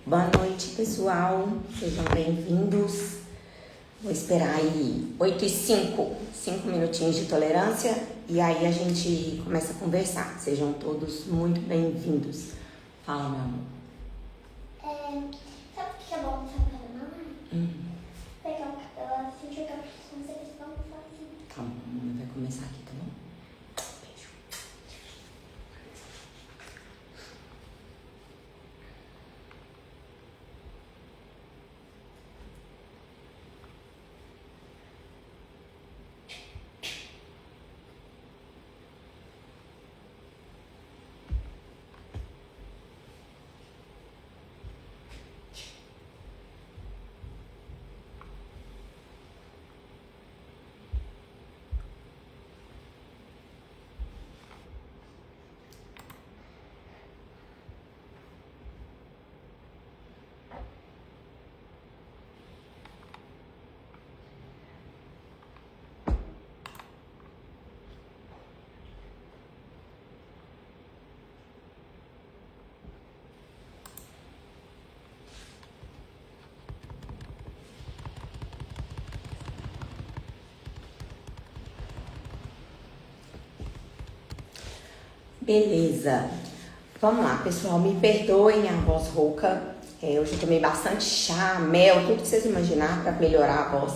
Boa noite, pessoal. Sejam bem-vindos. Vou esperar aí 8h05, 5 minutinhos de tolerância e aí a gente começa a conversar. Sejam todos muito bem-vindos. Fala, meu amor. Sabe o que é bom saber da mamãe? Pegar o cabelo assim, jogar pra cima, vocês vão fazer. Tá bom, a mamãe vai começar aqui, tá bom? Beijo. Beleza. Vamos lá, pessoal. Me perdoem a voz rouca. Hoje eu tomei bastante chá, mel, tudo que vocês imaginar para melhorar a voz,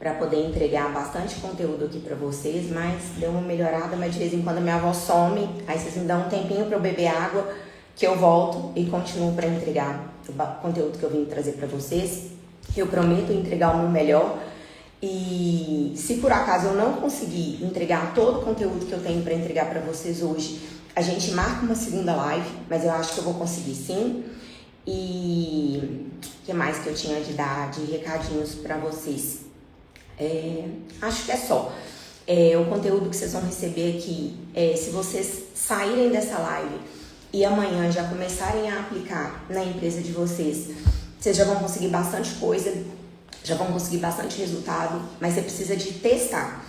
para poder entregar bastante conteúdo aqui para vocês, mas deu uma melhorada, mas de vez em quando a minha voz some, aí vocês me dão um tempinho para eu beber água, que eu volto e continuo para entregar o conteúdo que eu vim trazer para vocês. Eu prometo entregar o meu melhor. E se por acaso eu não conseguir entregar todo o conteúdo que eu tenho para entregar para vocês hoje, a gente marca uma segunda live, mas eu acho que eu vou conseguir sim. E o que mais que eu tinha de dar de recadinhos para vocês? Acho que é só. O conteúdo que vocês vão receber aqui, se vocês saírem dessa live e amanhã já começarem a aplicar na empresa de vocês, vocês já vão conseguir bastante coisa, já vão conseguir bastante resultado, mas você precisa de testar.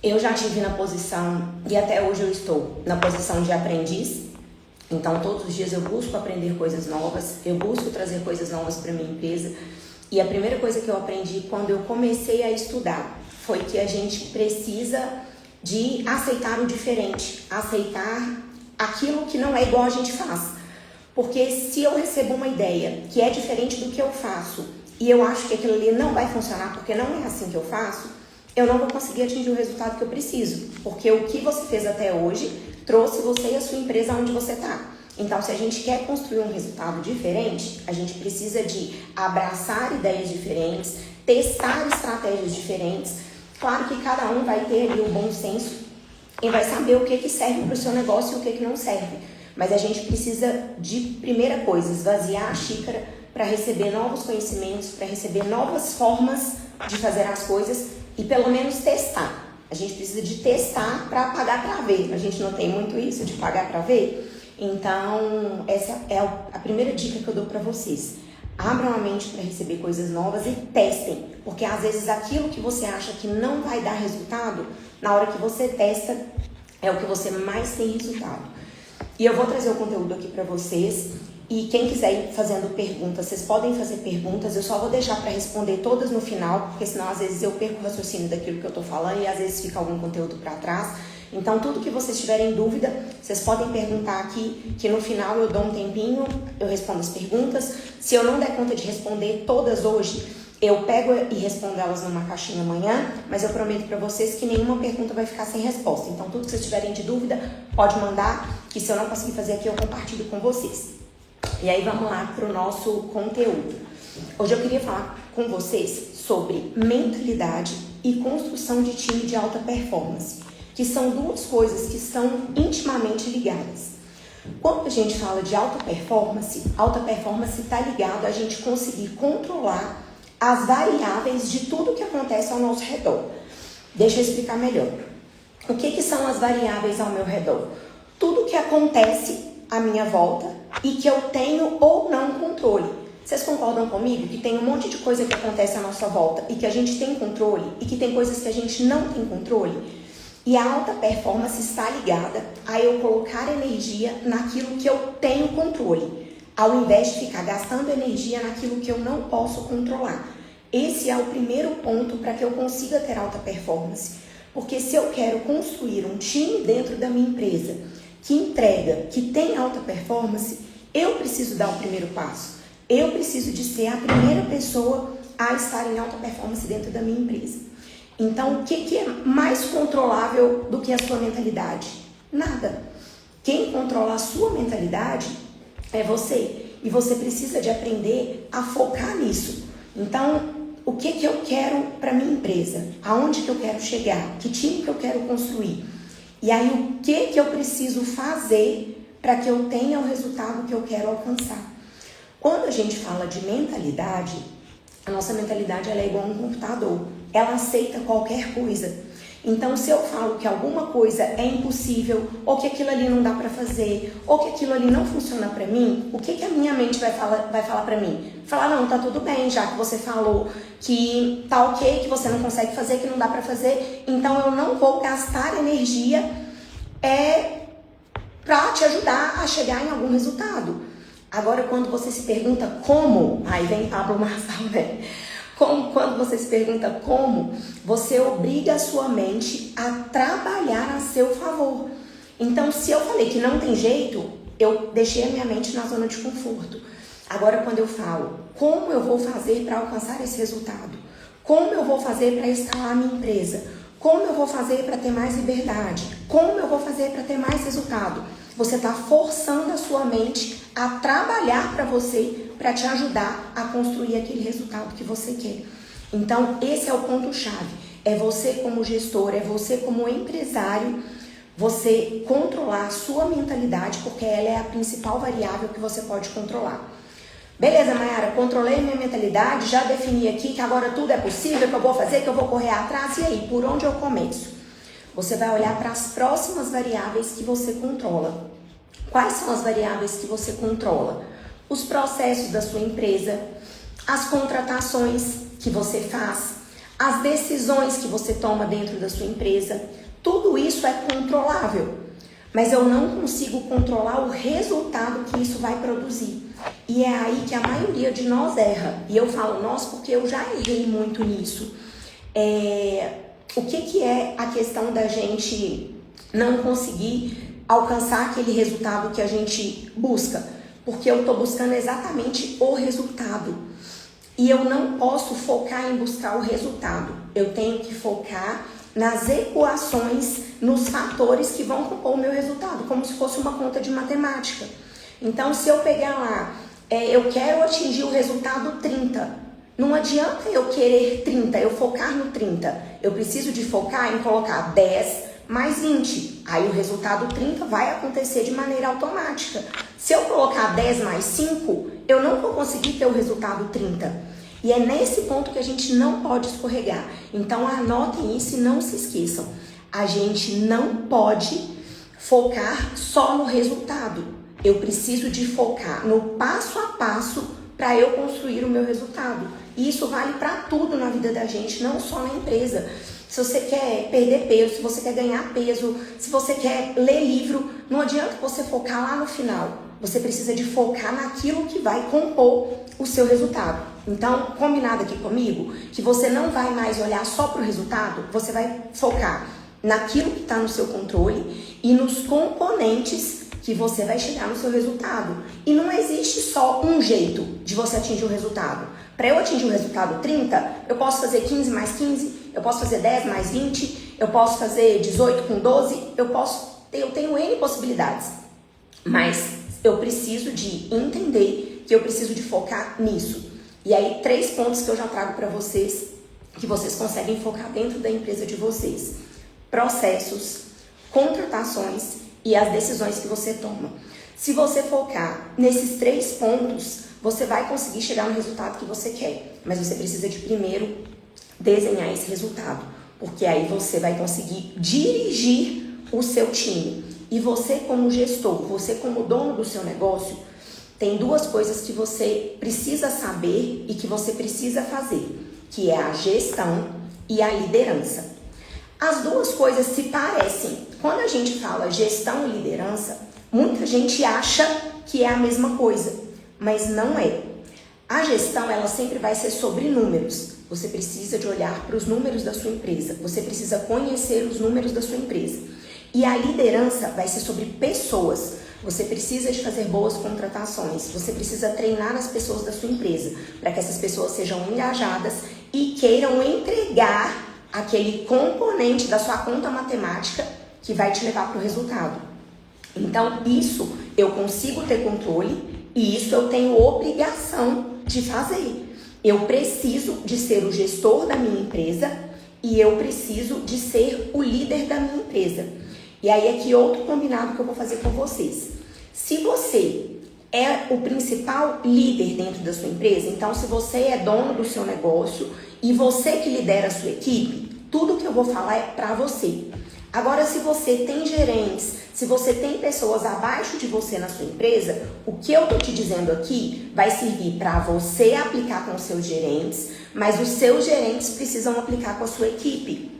Eu já estive na posição, e até hoje eu estou, na posição de aprendiz. Então, todos os dias eu busco aprender coisas novas, eu busco trazer coisas novas para minha empresa. E a primeira coisa que eu aprendi quando eu comecei a estudar foi que a gente precisa de aceitar o diferente, aceitar aquilo que não é igual a gente faz. Porque se eu recebo uma ideia que é diferente do que eu faço, e eu acho que aquilo ali não vai funcionar porque não é assim que eu faço, eu não vou conseguir atingir o resultado que eu preciso. Porque o que você fez até hoje trouxe você e a sua empresa onde você está. Então, se a gente quer construir um resultado diferente, a gente precisa de abraçar ideias diferentes, testar estratégias diferentes. Claro que cada um vai ter ali o bom senso e vai saber o que serve para o seu negócio e o que não serve. Mas a gente precisa de, primeira coisa, esvaziar a xícara para receber novos conhecimentos, para receber novas formas de fazer as coisas e pelo menos testar. A gente precisa de testar para pagar para ver. A gente não tem muito isso de pagar para ver. Então, essa é a primeira dica que eu dou para vocês. Abram a mente para receber coisas novas e testem. Porque às vezes aquilo que você acha que não vai dar resultado, na hora que você testa, é o que você mais tem resultado. E eu vou trazer o conteúdo aqui para vocês. E quem quiser ir fazendo perguntas, vocês podem fazer perguntas. Eu só vou deixar para responder todas no final, porque senão às vezes eu perco o raciocínio daquilo que eu tô falando e às vezes fica algum conteúdo para trás. Então tudo que vocês tiverem dúvida, vocês podem perguntar aqui, que no final eu dou um tempinho, eu respondo as perguntas. Se eu não der conta de responder todas hoje, eu pego e respondo elas numa caixinha amanhã, mas eu prometo para vocês que nenhuma pergunta vai ficar sem resposta. Então tudo que vocês tiverem de dúvida, pode mandar, que se eu não conseguir fazer aqui, eu compartilho com vocês. E aí vamos lá para o nosso conteúdo. Hoje eu queria falar com vocês sobre mentalidade e construção de time de alta performance, que são duas coisas que estão intimamente ligadas. Quando a gente fala de alta performance está ligado a gente conseguir controlar as variáveis de tudo que acontece ao nosso redor. Deixa eu explicar melhor. O que são as variáveis ao meu redor? Tudo que acontece à minha volta e que eu tenho ou não controle. Vocês concordam comigo que tem um monte de coisa que acontece à nossa volta e que a gente tem controle e que tem coisas que a gente não tem controle? E a alta performance está ligada a eu colocar energia naquilo que eu tenho controle. ao invés de ficar gastando energia naquilo que eu não posso controlar. Esse é o primeiro ponto para que eu consiga ter alta performance. Porque se eu quero construir um time dentro da minha empresa que entrega, que tem alta performance, eu preciso dar o primeiro passo. Eu preciso de ser a primeira pessoa a estar em alta performance dentro da minha empresa. Então, o que é mais controlável do que a sua mentalidade? Nada. Quem controla a sua mentalidade é você. E você precisa de aprender a focar nisso. Então, o que eu quero para minha empresa? Aonde que eu quero chegar? Que time que eu quero construir? E aí, o que eu preciso fazer para que eu tenha o resultado que eu quero alcançar? Quando a gente fala de mentalidade, a nossa mentalidade ela é igual a um computador. Ela aceita qualquer coisa. Então, se eu falo que alguma coisa é impossível, ou que aquilo ali não dá para fazer, ou que aquilo ali não funciona para mim, o que a minha mente vai falar para mim? Falar, não, tá tudo bem, já que você falou que tá ok, que você não consegue fazer, que não dá para fazer, então eu não vou gastar energia para te ajudar a chegar em algum resultado. Agora, quando você se pergunta como, aí vem Pablo Marçal, né? Quando você se pergunta como, você obriga a sua mente a trabalhar a seu favor. Então, se eu falei que não tem jeito, eu deixei a minha mente na zona de conforto. Agora, quando eu falo, como eu vou fazer para alcançar esse resultado? Como eu vou fazer para escalar a minha empresa? Como eu vou fazer para ter mais liberdade? Como eu vou fazer para ter mais resultado? Você está forçando a sua mente a trabalhar para você, para te ajudar a construir aquele resultado que você quer. Então, esse é o ponto-chave. É você como gestor, é você como empresário, você controlar a sua mentalidade, porque ela é a principal variável que você pode controlar. Beleza, Mayara, controlei minha mentalidade, já defini aqui que agora tudo é possível, que eu vou fazer, que eu vou correr atrás. E aí, por onde eu começo? Você vai olhar para as próximas variáveis que você controla. Quais são as variáveis que você controla? Os processos da sua empresa, as contratações que você faz, as decisões que você toma dentro da sua empresa. Tudo isso é controlável, mas eu não consigo controlar o resultado que isso vai produzir. E é aí que a maioria de nós erra. E eu falo nós porque eu já errei muito nisso. O que é a questão da gente não conseguir alcançar aquele resultado que a gente busca? Porque eu estou buscando exatamente o resultado. E eu não posso focar em buscar o resultado. Eu tenho que focar nas equações, nos fatores que vão compor o meu resultado, como se fosse uma conta de matemática. Então, se eu pegar lá, eu quero atingir o resultado 30. Não adianta eu querer 30, eu focar no 30. Eu preciso de focar em colocar 10 mais 20. Aí o resultado 30 vai acontecer de maneira automática. Se eu colocar 10 mais 5, eu não vou conseguir ter o resultado 30. E é nesse ponto que a gente não pode escorregar. Então anotem isso e não se esqueçam. A gente não pode focar só no resultado. Eu preciso de focar no passo a passo para eu construir o meu resultado. E isso vale para tudo na vida da gente, não só na empresa. Se você quer perder peso, se você quer ganhar peso, se você quer ler livro, não adianta você focar lá no final. Você precisa de focar naquilo que vai compor o seu resultado. Então, combinado aqui comigo, que você não vai mais olhar só para o resultado, você vai focar naquilo que está no seu controle e nos componentes que você vai chegar no seu resultado. E não existe só um jeito de você atingir o resultado. Para eu atingir o resultado 30, eu posso fazer 15 mais 15, eu posso fazer 10 mais 20, eu posso fazer 18 com 12, eu tenho N possibilidades. Mas eu preciso de entender que eu preciso de focar nisso. E aí, 3 pontos que eu já trago para vocês, que vocês conseguem focar dentro da empresa de vocês. Processos, contratações e as decisões que você toma. Se você focar nesses 3 pontos, você vai conseguir chegar no resultado que você quer. Mas você precisa de primeiro desenhar esse resultado, porque aí você vai conseguir dirigir o seu time. E você como gestor, você como dono do seu negócio, tem 2 coisas que você precisa saber e que você precisa fazer, que é a gestão e a liderança. As 2 coisas se parecem. Quando a gente fala gestão e liderança, muita gente acha que é a mesma coisa. mas não é. A gestão, ela sempre vai ser sobre números. Você precisa de olhar para os números da sua empresa. Você precisa conhecer os números da sua empresa. E a liderança vai ser sobre pessoas. Você precisa de fazer boas contratações. Você precisa treinar as pessoas da sua empresa para que essas pessoas sejam engajadas e queiram entregar aquele componente da sua conta matemática que vai te levar para o resultado. Então, isso eu consigo ter controle e isso eu tenho obrigação de fazer. Eu preciso de ser o gestor da minha empresa e eu preciso de ser o líder da minha empresa. E aí aqui outro combinado que eu vou fazer com vocês. Se você é o principal líder dentro da sua empresa, então se você é dono do seu negócio e você que lidera a sua equipe, tudo que eu vou falar é para você. Agora, se você tem gerentes, se você tem pessoas abaixo de você na sua empresa, o que eu tô te dizendo aqui vai servir para você aplicar com os seus gerentes, mas os seus gerentes precisam aplicar com a sua equipe.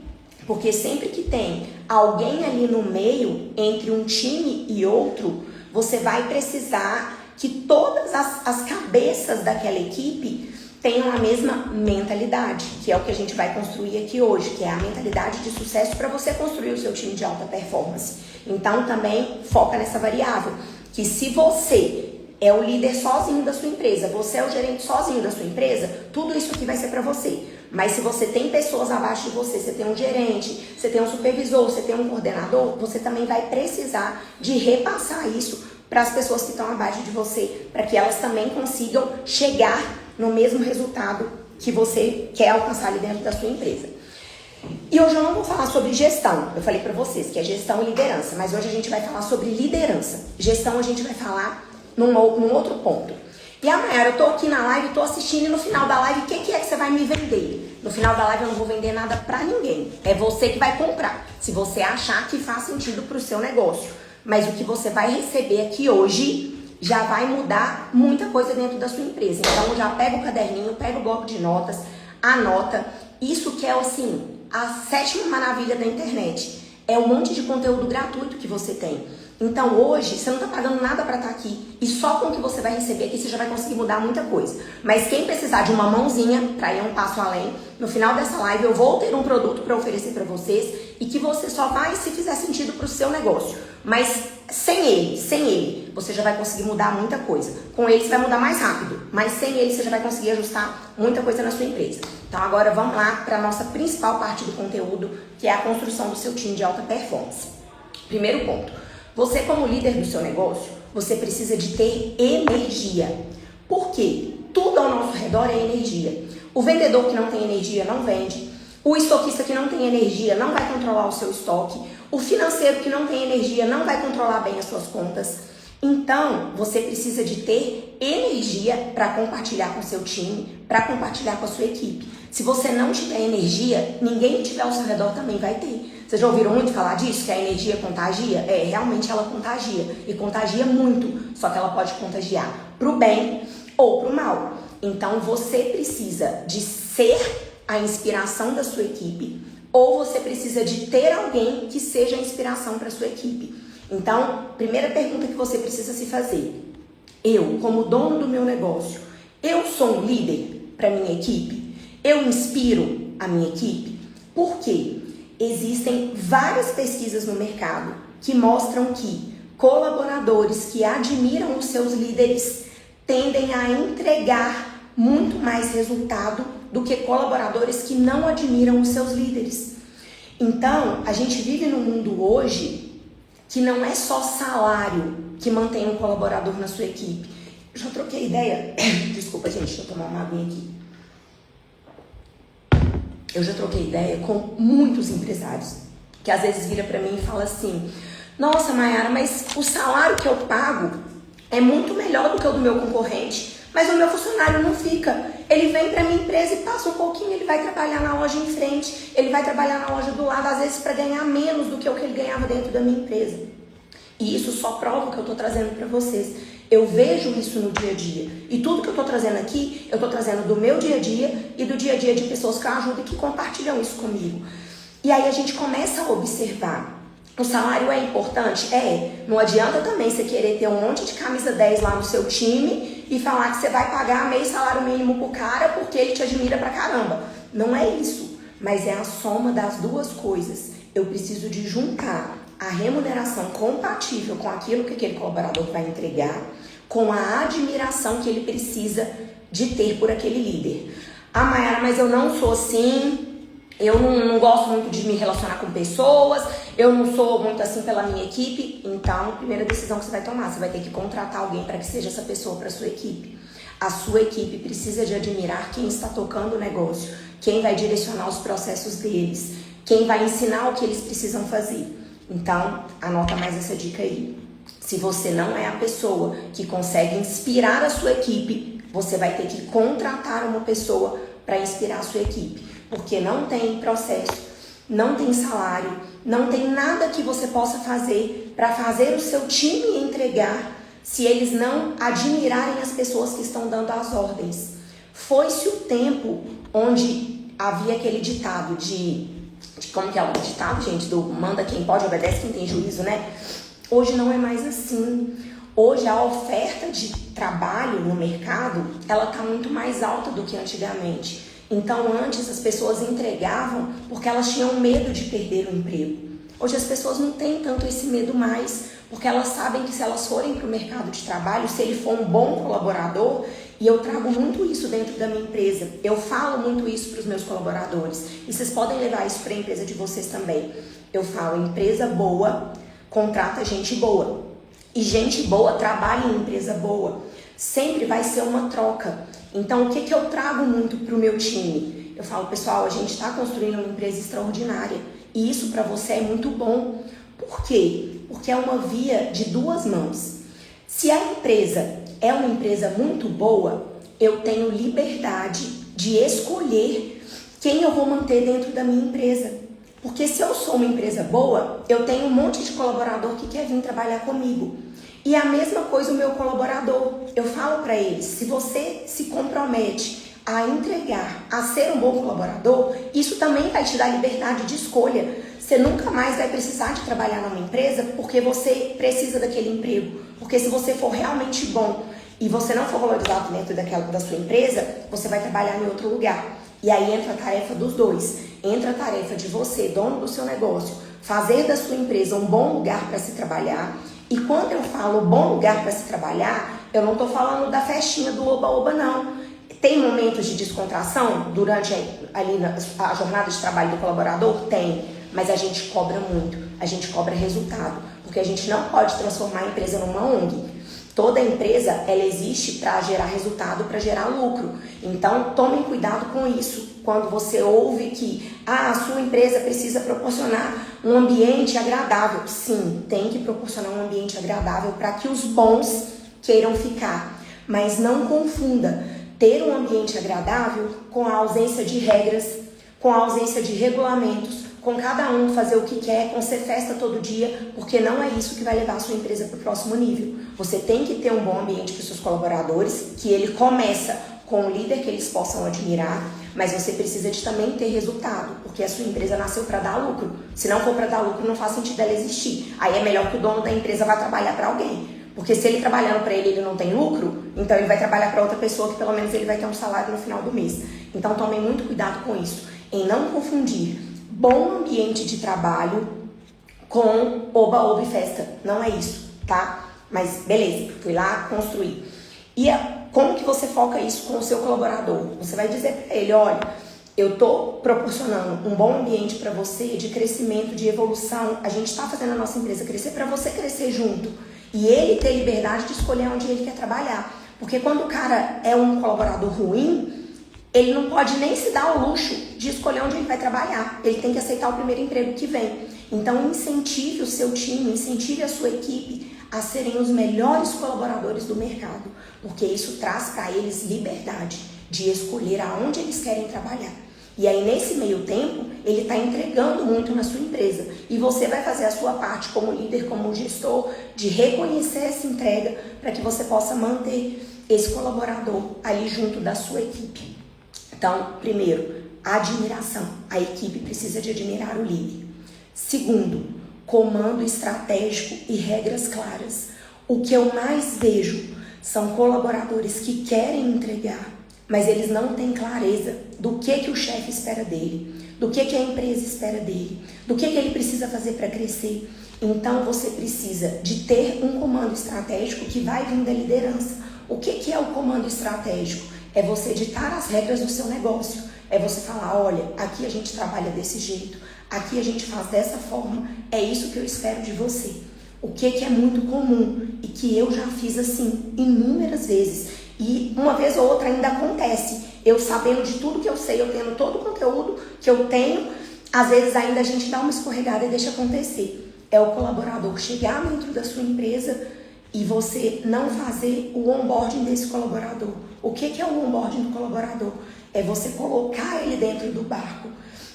Porque sempre que tem alguém ali no meio, entre um time e outro, você vai precisar que todas as cabeças daquela equipe tenham a mesma mentalidade, que é o que a gente vai construir aqui hoje, que é a mentalidade de sucesso para você construir o seu time de alta performance. Então também foca nessa variável, que se você é o líder sozinho da sua empresa, você é o gerente sozinho da sua empresa, tudo isso aqui vai ser para você. Mas se você tem pessoas abaixo de você, você tem um gerente, você tem um supervisor, você tem um coordenador, você também vai precisar de repassar isso para as pessoas que estão abaixo de você, para que elas também consigam chegar no mesmo resultado que você quer alcançar ali dentro da sua empresa. E hoje eu não vou falar sobre gestão, eu falei para vocês que é gestão e liderança, mas hoje a gente vai falar sobre liderança. Gestão a gente vai falar num outro ponto. E a Mayara, eu tô aqui na live, tô assistindo e no final da live, o que é que você vai me vender? No final da live eu não vou vender nada pra ninguém, é você que vai comprar, se você achar que faz sentido pro seu negócio. Mas o que você vai receber aqui hoje já vai mudar muita coisa dentro da sua empresa. Então já pega o caderninho, pega o bloco de notas, anota. Isso que é assim, a 7ª maravilha da internet. É um monte de conteúdo gratuito que você tem. Então hoje você não está pagando nada para estar aqui e só com o que você vai receber aqui você já vai conseguir mudar muita coisa. Mas quem precisar de uma mãozinha para ir um passo além, no final dessa live eu vou ter um produto para oferecer para vocês e que você só vai se fizer sentido para o seu negócio. Mas sem ele, você já vai conseguir mudar muita coisa. Com ele você vai mudar mais rápido, mas sem ele você já vai conseguir ajustar muita coisa na sua empresa. Então agora vamos lá para a nossa principal parte do conteúdo, que é a construção do seu time de alta performance. Primeiro ponto. Você como líder do seu negócio, você precisa de ter energia. Por quê? Tudo ao nosso redor é energia. O vendedor que não tem energia não vende. O estoquista que não tem energia não vai controlar o seu estoque. O financeiro que não tem energia não vai controlar bem as suas contas. Então, você precisa de ter energia para compartilhar com o seu time, para compartilhar com a sua equipe. Se você não tiver energia, ninguém que estiver ao seu redor também vai ter. Vocês já ouviram muito falar disso? Que a energia contagia? É, realmente ela contagia. E contagia muito. Só que ela pode contagiar pro bem ou pro mal. Então, você precisa de ser a inspiração da sua equipe ou você precisa de ter alguém que seja a inspiração para a sua equipe. Então, primeira pergunta que você precisa se fazer. Eu, como dono do meu negócio, eu sou um líder para minha equipe? Eu inspiro a minha equipe? Por quê? Existem várias pesquisas no mercado que mostram que colaboradores que admiram os seus líderes tendem a entregar muito mais resultado do que colaboradores que não admiram os seus líderes. Então, a gente vive num mundo hoje que não é só salário que mantém um colaborador na sua equipe. Eu já troquei ideia. Desculpa, gente, deixa eu tomar uma aguinha aqui. Eu já troquei ideia com muitos empresários que às vezes vira pra mim e fala assim: nossa, Mayara, mas o salário que eu pago é muito melhor do que o do meu concorrente, mas o meu funcionário não fica. Ele vem pra minha empresa e passa um pouquinho, ele vai trabalhar na loja em frente, ele vai trabalhar na loja do lado, às vezes para ganhar menos do que o que ele ganhava dentro da minha empresa. E isso só prova o que eu tô trazendo pra vocês. Eu vejo isso no dia a dia. E tudo que eu tô trazendo aqui, eu tô trazendo do meu dia a dia e do dia a dia de pessoas que eu ajudo e que compartilham isso comigo. E aí a gente começa a observar. O salário é importante? É. Não adianta também você querer ter um monte de camisa 10 lá no seu time e falar que você vai pagar meio salário mínimo pro cara porque ele te admira pra caramba. Não é isso, mas é a soma das duas coisas. Eu preciso de juntar a remuneração compatível com aquilo que aquele colaborador vai entregar, com a admiração que ele precisa de ter por aquele líder. Ah, Mayara, mas eu não sou assim, eu não gosto muito de me relacionar com pessoas, eu não sou muito assim pela minha equipe. Então, a primeira decisão que você vai tomar, você vai ter que contratar alguém para que seja essa pessoa para a sua equipe. A sua equipe precisa de admirar quem está tocando o negócio, quem vai direcionar os processos deles, quem vai ensinar o que eles precisam fazer. Então, anota mais essa dica aí. Se você não é a pessoa que consegue inspirar a sua equipe, você vai ter que contratar uma pessoa para inspirar a sua equipe. Porque não tem processo, não tem salário, não tem nada que você possa fazer para fazer o seu time entregar se eles não admirarem as pessoas que estão dando as ordens. Foi-se o tempo onde havia aquele ditado de como que é o ditado, gente, do manda quem pode, obedece quem tem juízo, né? Hoje não é mais assim. Hoje a oferta de trabalho no mercado, ela tá muito mais alta do que antigamente. Então antes as pessoas entregavam porque elas tinham medo de perder o emprego. Hoje as pessoas não têm tanto esse medo mais, porque elas sabem que se elas forem para o mercado de trabalho, se ele for um bom colaborador, e eu trago muito isso dentro da minha empresa, eu falo muito isso para os meus colaboradores, e vocês podem levar isso para a empresa de vocês também. Eu falo, empresa boa contrata gente boa, e gente boa trabalha em empresa boa. Sempre vai ser uma troca. Então, o que eu trago muito para o meu time? Eu falo, pessoal, a gente está construindo uma empresa extraordinária, e isso para você é muito bom. Por quê? Porque é uma via de duas mãos. Se a empresa é uma empresa muito boa, eu tenho liberdade de escolher quem eu vou manter dentro da minha empresa. Porque se eu sou uma empresa boa, eu tenho um monte de colaborador que quer vir trabalhar comigo. E a mesma coisa o meu colaborador. Eu falo para eles, se você se compromete a entregar, a ser um bom colaborador, isso também vai te dar liberdade de escolha. Você nunca mais vai precisar de trabalhar numa empresa porque você precisa daquele emprego. Porque se você for realmente bom e você não for valorizado dentro da sua empresa, você vai trabalhar em outro lugar. E aí entra a tarefa dos dois. Entra a tarefa de você, dono do seu negócio, fazer da sua empresa um bom lugar para se trabalhar. E quando eu falo bom lugar para se trabalhar, eu não estou falando da festinha do oba-oba, não. Tem momentos de descontração durante ali a jornada de trabalho do colaborador? Tem, mas a gente cobra muito, a gente cobra resultado, porque a gente não pode transformar a empresa numa ONG. Toda empresa, ela existe para gerar resultado, para gerar lucro. Então, tomem cuidado com isso. Quando você ouve que a sua empresa precisa proporcionar um ambiente agradável. Sim, tem que proporcionar um ambiente agradável para que os bons queiram ficar. Mas não confunda ter um ambiente agradável com a ausência de regras, com a ausência de regulamentos, com cada um fazer o que quer, com ser festa todo dia, porque não é isso que vai levar a sua empresa para o próximo nível. Você tem que ter um bom ambiente para os seus colaboradores, que ele começa com um líder que eles possam admirar, mas você precisa de também ter resultado, porque a sua empresa nasceu para dar lucro. Se não for para dar lucro, não faz sentido ela existir. Aí é melhor que o dono da empresa vá trabalhar para alguém. Porque se ele trabalhando para ele não tem lucro, então ele vai trabalhar para outra pessoa que pelo menos ele vai ter um salário no final do mês. Então tomem muito cuidado com isso, em não confundir bom ambiente de trabalho com oba-oba e festa. Não é isso, tá? Mas beleza, fui lá construir. E como que você foca isso com o seu colaborador? Você vai dizer para ele, olha, eu tô proporcionando um bom ambiente para você de crescimento, de evolução. A gente está fazendo a nossa empresa crescer para você crescer junto. E ele ter liberdade de escolher onde ele quer trabalhar. Porque quando o cara é um colaborador ruim, ele não pode nem se dar o luxo de escolher onde ele vai trabalhar. Ele tem que aceitar o primeiro emprego que vem. Então, incentive o seu time, incentive a sua equipe a serem os melhores colaboradores do mercado. Porque isso traz para eles liberdade de escolher aonde eles querem trabalhar. E aí, nesse meio tempo, ele está entregando muito na sua empresa. E você vai fazer a sua parte como líder, como gestor, de reconhecer essa entrega para que você possa manter esse colaborador ali junto da sua equipe. Então, primeiro, admiração. A equipe precisa de admirar o líder. Segundo, comando estratégico e regras claras. O que eu mais vejo São colaboradores que querem entregar, mas eles não têm clareza do que o chefe espera dele, do que a empresa espera dele, do que ele precisa fazer para crescer. Então você precisa de ter um comando estratégico que vai vir da liderança. O que é o comando estratégico? É você ditar as regras do seu negócio. É você falar, olha, aqui a gente trabalha desse jeito, aqui a gente faz dessa forma, é isso que eu espero de você. O que é muito comum e que eu já fiz assim inúmeras vezes. E uma vez ou outra ainda acontece. Eu sabendo de tudo que eu sei, eu tendo todo o conteúdo que eu tenho, às vezes ainda a gente dá uma escorregada e deixa acontecer. É o colaborador chegar dentro da sua empresa e você não fazer o onboarding desse colaborador. O que é o onboarding do colaborador? É você colocar ele dentro do barco.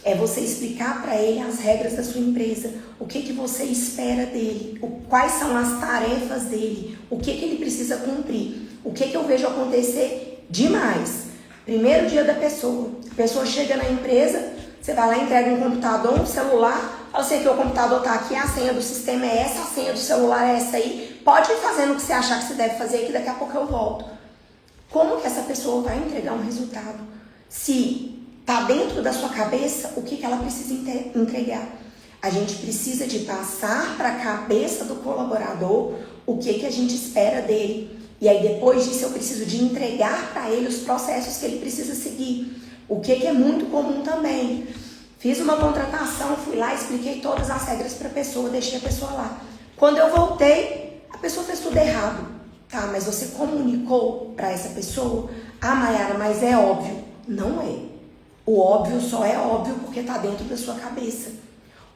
É você explicar para ele as regras da sua empresa, o que você espera dele, quais são as tarefas dele, o que ele precisa cumprir. O que eu vejo acontecer demais? Primeiro dia da pessoa, a pessoa chega na empresa, você vai lá, entrega um computador, um celular, fala assim que o computador está aqui, a senha do sistema é essa, a senha do celular é essa aí, pode ir fazendo o que você achar que você deve fazer, que daqui a pouco eu volto. Como que essa pessoa vai entregar um resultado? Se está dentro da sua cabeça, o que ela precisa entregar? A gente precisa de passar para a cabeça do colaborador o que a gente espera dele. E aí depois disso eu preciso de entregar para ele os processos que ele precisa seguir. O que é muito comum também. Fiz uma contratação, fui lá, expliquei todas as regras para a pessoa, deixei a pessoa lá. Quando eu voltei, a pessoa fez tudo errado. Tá, mas você comunicou para essa pessoa? Ah, Mayara, mas é óbvio. Não é. O óbvio só é óbvio porque está dentro da sua cabeça.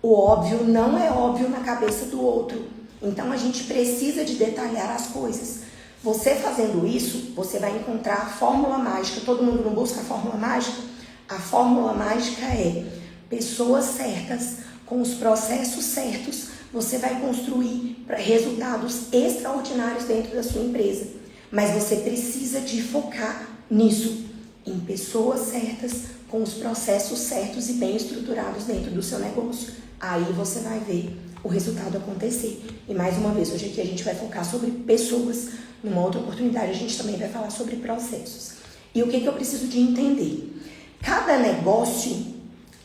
O óbvio não é óbvio na cabeça do outro. Então a gente precisa de detalhar as coisas. Você fazendo isso, você vai encontrar a fórmula mágica. Todo mundo não busca a fórmula mágica? A fórmula mágica é pessoas certas, com os processos certos, você vai construir resultados extraordinários dentro da sua empresa. Mas você precisa de focar nisso, em pessoas certas, com os processos certos e bem estruturados dentro do seu negócio. Aí você vai ver o resultado acontecer. E mais uma vez, hoje aqui a gente vai focar sobre pessoas. Numa outra oportunidade a gente também vai falar sobre processos. E o que eu preciso de entender? Cada negócio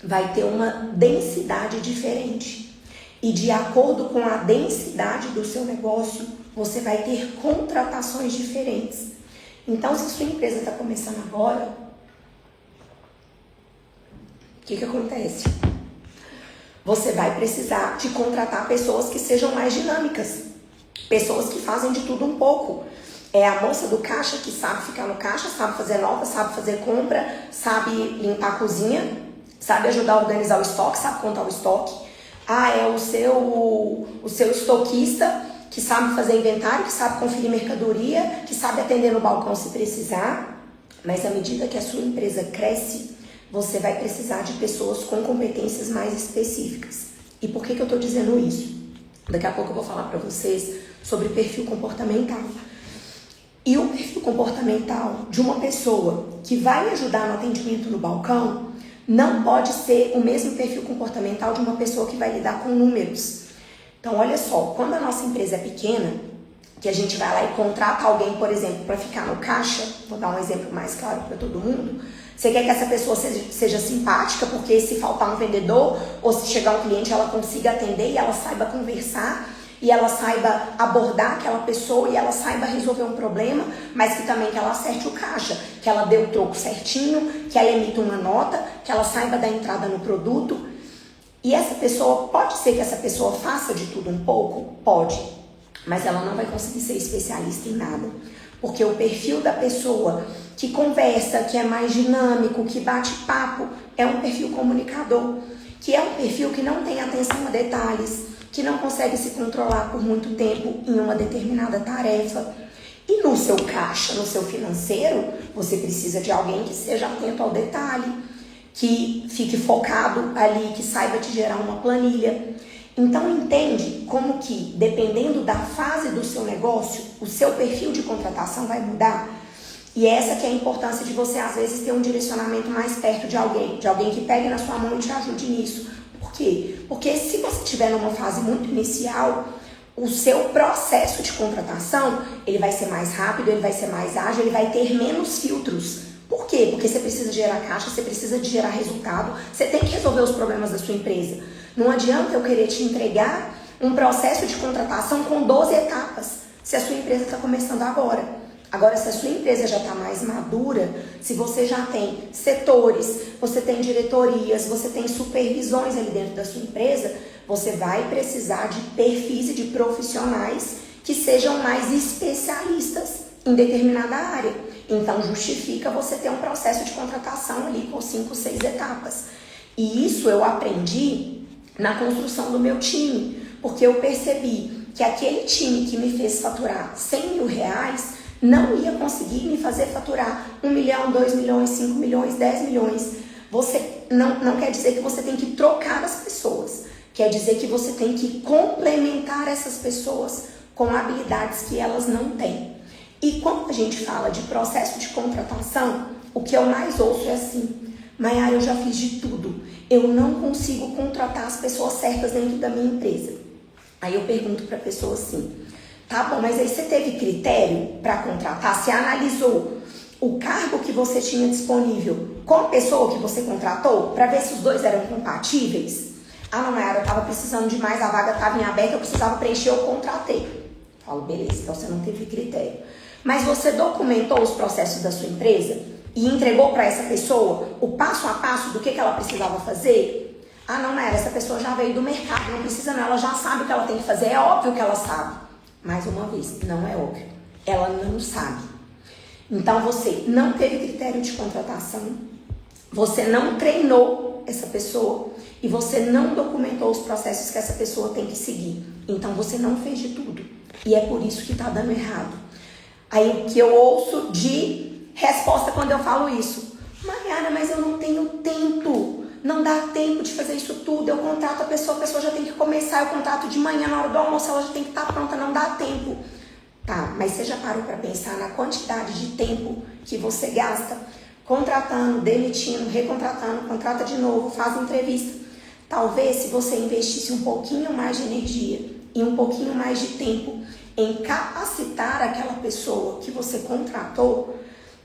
vai ter uma densidade diferente. E de acordo com a densidade do seu negócio, você vai ter contratações diferentes. Então, se sua empresa está começando agora, o que acontece? Você vai precisar de contratar pessoas que sejam mais dinâmicas. Pessoas que fazem de tudo um pouco. É a moça do caixa que sabe ficar no caixa, sabe fazer nota, sabe fazer compra, sabe limpar a cozinha, sabe ajudar a organizar o estoque, sabe contar o estoque. Ah, é o seu estoquista que sabe fazer inventário, que sabe conferir mercadoria, que sabe atender no balcão se precisar. Mas à medida que a sua empresa cresce, você vai precisar de pessoas com competências mais específicas. E por que eu estou dizendo isso? Daqui a pouco eu vou falar para vocês sobre perfil comportamental. E o perfil comportamental de uma pessoa que vai ajudar no atendimento no balcão não pode ser o mesmo perfil comportamental de uma pessoa que vai lidar com números. Então, olha só, quando a nossa empresa é pequena, que a gente vai lá e contrata alguém, por exemplo, para ficar no caixa, vou dar um exemplo mais claro para todo mundo, você quer que essa pessoa seja simpática, porque se faltar um vendedor ou se chegar um cliente, ela consiga atender e ela saiba conversar e ela saiba abordar aquela pessoa e ela saiba resolver um problema, mas que também que ela acerte o caixa, que ela dê o troco certinho, que ela emita uma nota, que ela saiba dar entrada no produto. E essa pessoa, pode ser que essa pessoa faça de tudo um pouco? Pode, mas ela não vai conseguir ser especialista em nada. Porque o perfil da pessoa que conversa, que é mais dinâmico, que bate papo, é um perfil comunicador, que é um perfil que não tem atenção a detalhes, que não consegue se controlar por muito tempo em uma determinada tarefa. E no seu caixa, no seu financeiro, você precisa de alguém que seja atento ao detalhe, que fique focado ali, que saiba te gerar uma planilha. Então entende como que, dependendo da fase do seu negócio, o seu perfil de contratação vai mudar. E essa que é a importância de você, às vezes, ter um direcionamento mais perto de alguém que pegue na sua mão e te ajude nisso. Por quê? Porque se você estiver numa fase muito inicial, o seu processo de contratação, ele vai ser mais rápido, ele vai ser mais ágil, ele vai ter menos filtros. Por quê? Porque você precisa gerar caixa, você precisa de gerar resultado, você tem que resolver os problemas da sua empresa. Não adianta eu querer te entregar um processo de contratação com 12 etapas, se a sua empresa está começando agora. Agora, se a sua empresa já está mais madura, se você já tem setores, você tem diretorias, você tem supervisões ali dentro da sua empresa, você vai precisar de perfis e de profissionais que sejam mais especialistas em determinada área. Então, justifica você ter um processo de contratação ali com 5, 6 etapas. E isso eu aprendi na construção do meu time, porque eu percebi que aquele time que me fez faturar 100 mil reais não ia conseguir me fazer faturar 1 milhão, 2 milhões, 5 milhões, 10 milhões. Você não quer dizer que você tem que trocar as pessoas. Quer dizer que você tem que complementar essas pessoas com habilidades que elas não têm. E quando a gente fala de processo de contratação, o que eu mais ouço é assim: Maiara, eu já fiz de tudo. Eu não consigo contratar as pessoas certas dentro da minha empresa. Aí eu pergunto para a pessoa assim: tá bom, mas aí você teve critério para contratar? Você analisou o cargo que você tinha disponível com a pessoa que você contratou para ver se os dois eram compatíveis? Ah, não, Maiara, eu tava precisando de mais, a vaga estava em aberto, eu precisava preencher, eu contratei. Falo, beleza, então você não teve critério. Mas você documentou os processos da sua empresa e entregou para essa pessoa o passo a passo do que ela precisava fazer? Ah, não, Maiara, essa pessoa já veio do mercado, não precisa não, ela já sabe o que ela tem que fazer, é óbvio que ela sabe. Mais uma vez, não é óbvio, ela não sabe. Então você não teve critério de contratação, você não treinou essa pessoa e você não documentou os processos que essa pessoa tem que seguir. Então você não fez de tudo e é por isso que tá dando errado. Aí o que eu ouço de resposta quando eu falo isso: Maiara, mas eu não tenho tempo, não dá tempo de fazer isso tudo, eu contrato a pessoa já tem que começar, eu contrato de manhã, na hora do almoço ela já tem que estar pronta, não dá tempo. Tá, mas você já parou para pensar na quantidade de tempo que você gasta contratando, demitindo, recontratando, contrata de novo, faz entrevista? Talvez se você investisse um pouquinho mais de energia e um pouquinho mais de tempo em capacitar aquela pessoa que você contratou,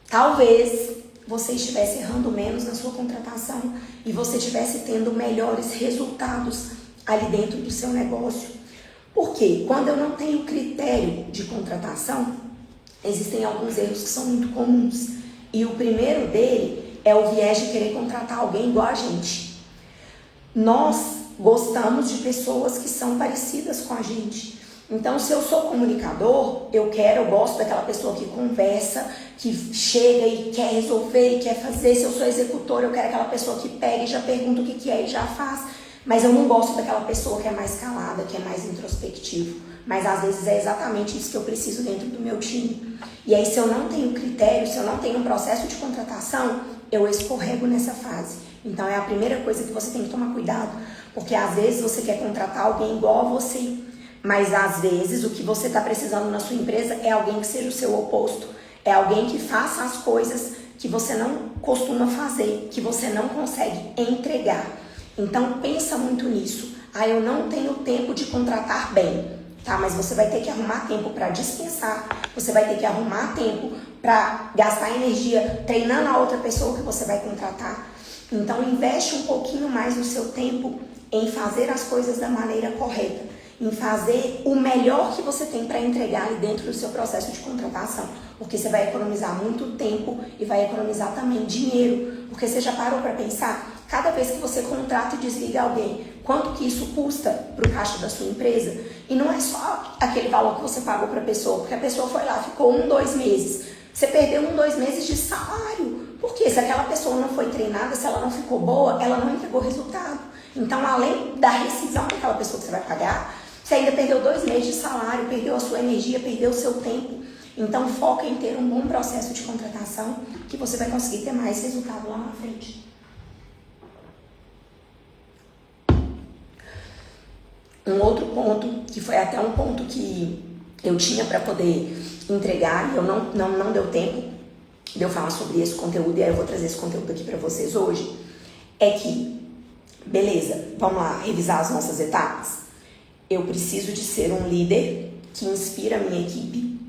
talvez você estivesse errando menos na sua contratação e você estivesse tendo melhores resultados ali dentro do seu negócio. Porque quando eu não tenho critério de contratação, existem alguns erros que são muito comuns. E o primeiro dele é o viés de querer contratar alguém igual a gente. Nós gostamos de pessoas que são parecidas com a gente. Então, se eu sou comunicador, eu gosto daquela pessoa que conversa, que chega e quer resolver e quer fazer. Se eu sou executor, eu quero aquela pessoa que pega e já pergunta o que é e já faz. Mas eu não gosto daquela pessoa que é mais calada, que é mais introspectivo. Mas às vezes é exatamente isso que eu preciso dentro do meu time. E aí, se eu não tenho critério, se eu não tenho um processo de contratação, eu escorrego nessa fase. Então é a primeira coisa que você tem que tomar cuidado. Porque às vezes você quer contratar alguém igual a você. Mas às vezes o que você está precisando na sua empresa é alguém que seja o seu oposto. É alguém que faça as coisas que você não costuma fazer, que você não consegue entregar. Então pensa muito nisso. Ah, eu não tenho tempo de contratar bem. Tá, mas você vai ter que arrumar tempo para dispensar. Você vai ter que arrumar tempo para gastar energia treinando a outra pessoa que você vai contratar. Então investe um pouquinho mais no seu tempo em fazer as coisas da maneira correta, em fazer o melhor que você tem para entregar ali dentro do seu processo de contratação, porque você vai economizar muito tempo e vai economizar também dinheiro, porque você já parou para pensar, cada vez que você contrata e desliga alguém, quanto que isso custa para o caixa da sua empresa? E não é só aquele valor que você pagou para a pessoa, porque a pessoa foi lá, ficou 1, 2 meses, você perdeu 1, 2 meses de salário, porque se aquela pessoa não foi treinada, se ela não ficou boa, ela não entregou resultado. Então, além da rescisão daquela pessoa que você vai pagar, você ainda perdeu 2 meses de salário, perdeu a sua energia, perdeu o seu tempo. Então, foca em ter um bom processo de contratação que você vai conseguir ter mais resultado lá na frente. Um outro ponto, que foi até um ponto que eu tinha para poder entregar e eu não deu tempo de eu falar sobre esse conteúdo, e aí eu vou trazer esse conteúdo aqui para vocês hoje, é que, beleza, vamos lá revisar as nossas etapas. eu preciso de ser um líder que inspira a minha equipe,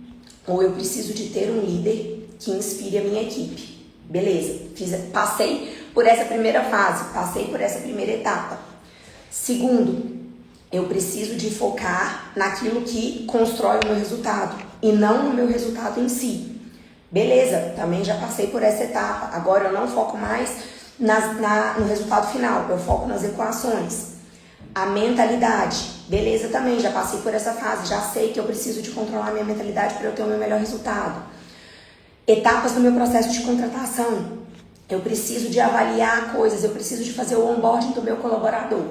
ou eu preciso de ter um líder que inspire a minha equipe. Beleza, passei por essa primeira fase, passei por essa primeira etapa. Segundo, eu preciso de focar naquilo que constrói o meu resultado e não no meu resultado em si. Beleza, também já passei por essa etapa. Agora eu não foco mais no resultado final, eu foco nas equações. A mentalidade, beleza, também já passei por essa fase, já sei que eu preciso de controlar minha mentalidade para eu ter o meu melhor resultado. Etapas do meu processo de contratação, eu preciso de avaliar coisas, eu preciso de fazer o onboarding do meu colaborador.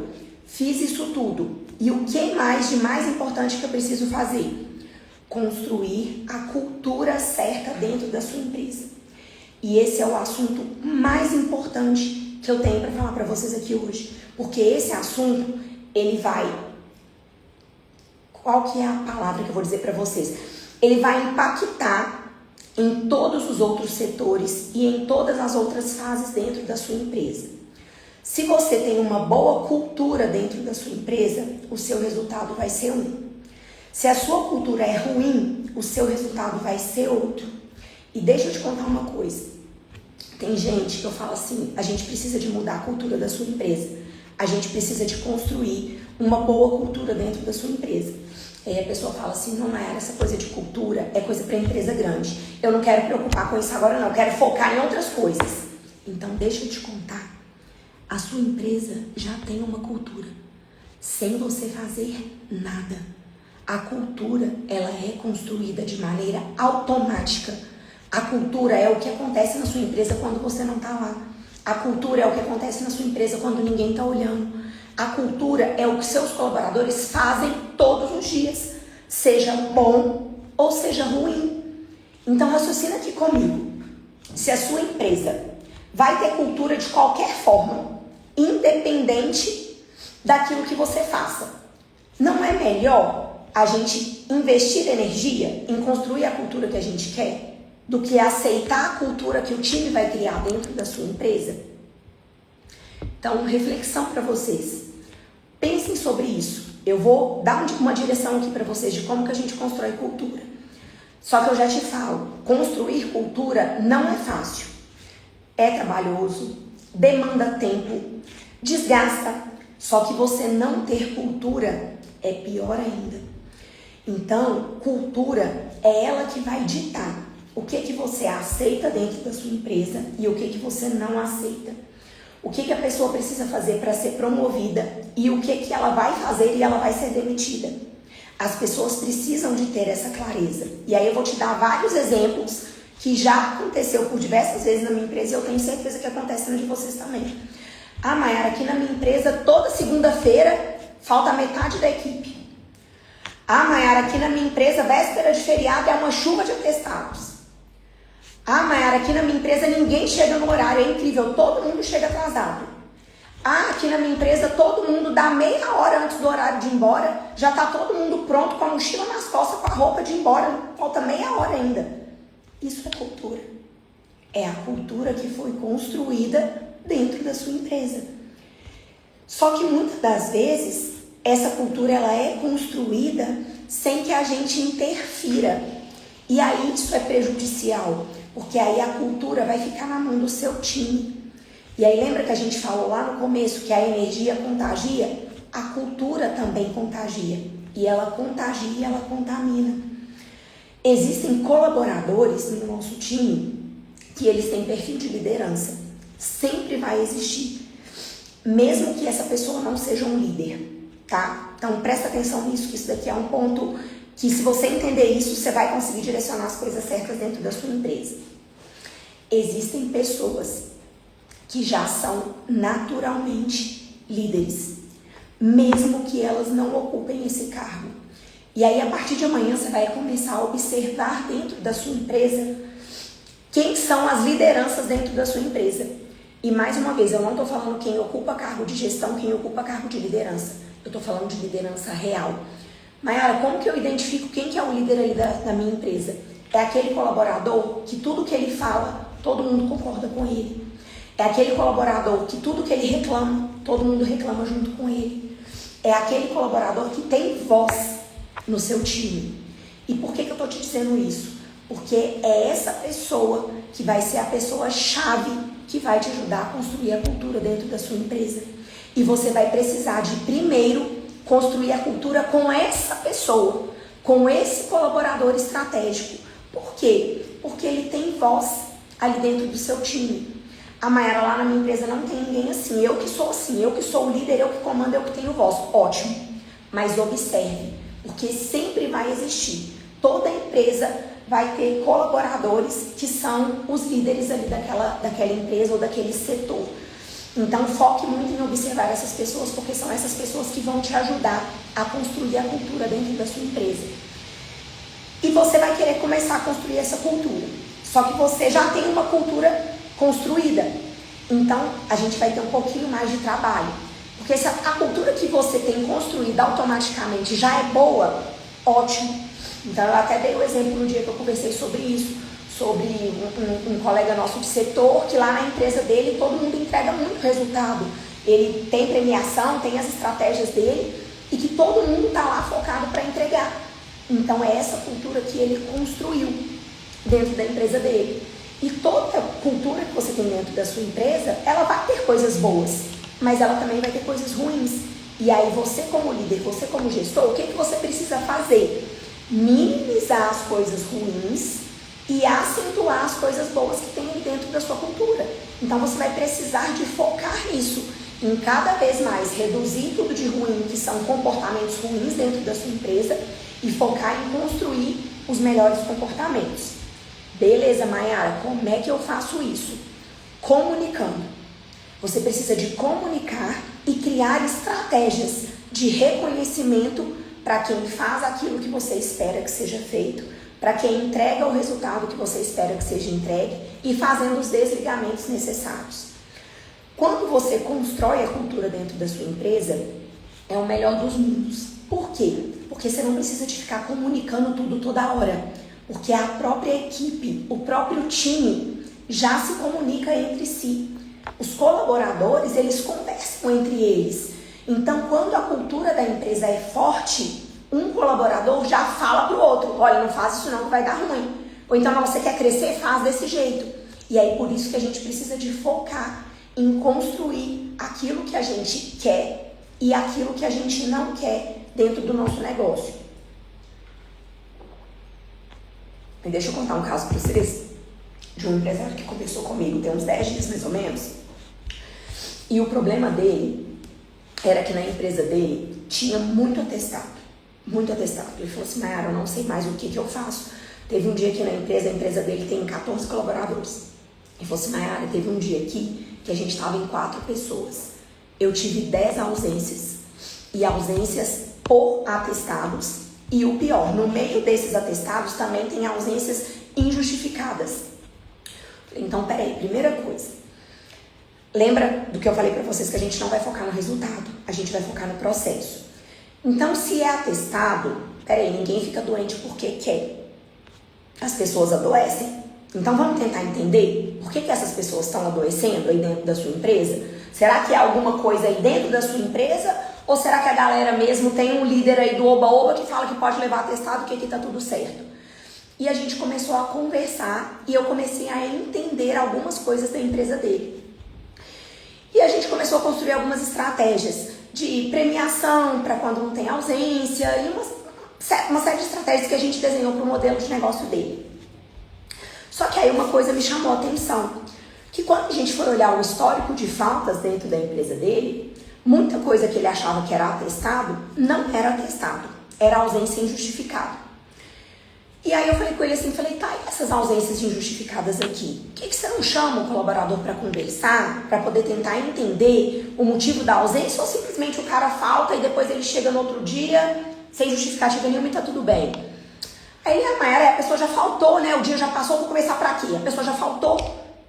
Fiz isso tudo. E o que mais de mais importante que eu preciso fazer? Construir a cultura certa dentro da sua empresa. E esse é o assunto mais importante que eu tenho para falar para vocês aqui hoje. Porque esse assunto, ele vai... Qual que é a palavra que eu vou dizer para vocês? Ele vai impactar em todos os outros setores e em todas as outras fases dentro da sua empresa. Se você tem uma boa cultura dentro da sua empresa, o seu resultado vai ser um. Se a sua cultura é ruim, o seu resultado vai ser outro. E deixa eu te contar uma coisa. Tem gente que eu falo assim, a gente precisa de mudar a cultura da sua empresa. A gente precisa de construir uma boa cultura dentro da sua empresa. E aí a pessoa fala assim, não é essa coisa de cultura, é coisa para empresa grande. Eu não quero preocupar com isso agora não, eu quero focar em outras coisas. Então deixa eu te contar. A sua empresa já tem uma cultura, sem você fazer nada. A cultura, ela é construída de maneira automática. A cultura é o que acontece na sua empresa quando você não está lá. A cultura é o que acontece na sua empresa quando ninguém está olhando. A cultura é o que seus colaboradores fazem todos os dias, seja bom ou seja ruim. Então raciocina aqui comigo. Se a sua empresa vai ter cultura de qualquer forma, independente daquilo que você faça, não é melhor a gente investir energia em construir a cultura que a gente quer do que aceitar a cultura que o time vai criar dentro da sua empresa? Então, reflexão para vocês. Pensem sobre isso. Eu vou dar uma direção aqui para vocês de como que a gente constrói cultura. Só que eu já te falo, construir cultura não é fácil. É trabalhoso, demanda tempo, desgasta. Só que você não ter cultura é pior ainda. Então, cultura é ela que vai ditar o que você aceita dentro da sua empresa e o que você não aceita. O que a pessoa precisa fazer para ser promovida e o que ela vai fazer e ela vai ser demitida. As pessoas precisam de ter essa clareza. E aí eu vou te dar vários exemplos que já aconteceu por diversas vezes na minha empresa e eu tenho certeza que acontece na de vocês também. Ah, Mayara, aqui na minha empresa, toda segunda-feira, falta metade da equipe. Ah, Mayara, aqui na minha empresa, véspera de feriado, é uma chuva de atestados. Ah, Mayara, aqui na minha empresa, ninguém chega no horário, é incrível, todo mundo chega atrasado. Ah, aqui na minha empresa, todo mundo dá meia hora antes do horário de ir embora, já tá todo mundo pronto com a mochila nas costas, com a roupa de ir embora, falta meia hora ainda. Isso é cultura. É a cultura que foi construída dentro da sua empresa. Só que muitas das vezes, essa cultura ela é construída sem que a gente interfira. E aí isso é prejudicial, porque aí a cultura vai ficar na mão do seu time. E aí lembra que a gente falou lá no começo que a energia contagia? A cultura também contagia. E ela contagia e ela contamina. Existem colaboradores no nosso time que eles têm perfil de liderança. Sempre vai existir. Mesmo que essa pessoa não seja um líder, tá? Então presta atenção nisso, que isso daqui é um ponto que se você entender isso, você vai conseguir direcionar as coisas certas dentro da sua empresa. Existem pessoas que já são naturalmente líderes, mesmo que elas não ocupem esse cargo. E aí, a partir de amanhã, você vai começar a observar dentro da sua empresa quem são as lideranças dentro da sua empresa. E mais uma vez, eu não estou falando quem ocupa cargo de gestão, quem ocupa cargo de liderança. Eu estou falando de liderança real. Mayara, como que eu identifico quem que é o líder ali da minha empresa? É aquele colaborador que tudo que ele fala, todo mundo concorda com ele. É aquele colaborador que tudo que ele reclama, todo mundo reclama junto com ele. é aquele colaborador que tem voz no seu time. E por que eu estou te dizendo isso? Porque é essa pessoa que vai ser a pessoa-chave que vai te ajudar a construir a cultura dentro da sua empresa. E você vai precisar de, primeiro, construir a cultura com essa pessoa, com esse colaborador estratégico. Por quê? Porque ele tem voz ali dentro do seu time. A Mayara lá na minha empresa não tem ninguém assim. Eu que sou assim, eu que sou o líder, eu que comando, eu que tenho voz. Ótimo. Mas observe, porque sempre vai existir. Toda empresa vai ter colaboradores que são os líderes ali daquela empresa ou daquele setor. Então foque muito em observar essas pessoas, porque são essas pessoas que vão te ajudar a construir a cultura dentro da sua empresa. E você vai querer começar a construir essa cultura. Só que você já tem uma cultura construída. Então a gente vai ter um pouquinho mais de trabalho. Porque se a cultura que você tem construída automaticamente já é boa, ótimo. Então eu até dei o exemplo no dia que eu conversei sobre isso, sobre um colega nosso de setor, que lá na empresa dele todo mundo entrega muito resultado. Ele tem premiação, tem as estratégias dele e que todo mundo está lá focado para entregar. Então é essa cultura que ele construiu dentro da empresa dele. E toda cultura que você tem dentro da sua empresa, ela vai ter coisas boas, mas ela também vai ter coisas ruins. E aí você como líder, você como gestor, o que você precisa fazer? Minimizar as coisas ruins e acentuar as coisas boas que tem ali dentro da sua cultura. Então você vai precisar de focar nisso, em cada vez mais reduzir tudo de ruim, que são comportamentos ruins dentro da sua empresa, e focar em construir os melhores comportamentos. Beleza, Mayara, como é que eu faço isso? Comunicando. Você precisa de comunicar e criar estratégias de reconhecimento para quem faz aquilo que você espera que seja feito, para quem entrega o resultado que você espera que seja entregue e fazendo os desligamentos necessários. Quando você constrói a cultura dentro da sua empresa, é o melhor dos mundos. Por quê? Porque você não precisa de ficar comunicando tudo toda hora, porque a própria equipe, o próprio time já se comunica entre si. Os colaboradores, eles conversam entre eles. Então, quando a cultura da empresa é forte, um colaborador já fala para o outro, olha, não faz isso não que vai dar ruim. Ou então, você quer crescer, faz desse jeito. E aí, por isso que a gente precisa de focar em construir aquilo que a gente quer e aquilo que a gente não quer dentro do nosso negócio. E deixa eu contar um caso para vocês de um empresário que conversou comigo tem uns 10 dias mais ou menos. E o problema dele era que na empresa dele tinha muito atestado. Muito atestado. Ele falou assim, Mayara, eu não sei mais o que eu faço. Teve um dia aqui na empresa, a empresa dele tem 14 colaboradores. Ele falou assim, Mayara, teve um dia aqui que a gente estava em 4 pessoas. Eu tive 10 ausências. E ausências por atestados. E o pior, no meio desses atestados também tem ausências injustificadas. Então, peraí, primeira coisa. Lembra do que eu falei pra vocês que a gente não vai focar no resultado, a gente vai focar no processo. Então, se é atestado, peraí, ninguém fica doente porque quer. As pessoas adoecem. Então, vamos tentar entender por que essas pessoas estão adoecendo aí dentro da sua empresa? Será que é alguma coisa aí dentro da sua empresa? Ou será que a galera mesmo tem um líder aí do oba-oba que fala que pode levar atestado, que aqui tá tudo certo? E a gente começou a conversar e eu comecei a entender algumas coisas da empresa dele. E a gente começou a construir algumas estratégias de premiação para quando não tem ausência e uma série de estratégias que a gente desenhou para o modelo de negócio dele. Só que aí uma coisa me chamou a atenção, que quando a gente foi olhar o histórico de faltas dentro da empresa dele, muita coisa que ele achava que era atestado, não era atestado, era ausência injustificada. E aí eu falei com ele assim, tá, e essas ausências injustificadas aqui? Por que você não chama o colaborador para conversar, para poder tentar entender o motivo da ausência, ou simplesmente o cara falta e depois ele chega no outro dia, sem justificativa nenhuma e tá tudo bem? Aí ele, Mayara, a pessoa já faltou, né? O dia já passou, vou começar pra quê? A pessoa já faltou.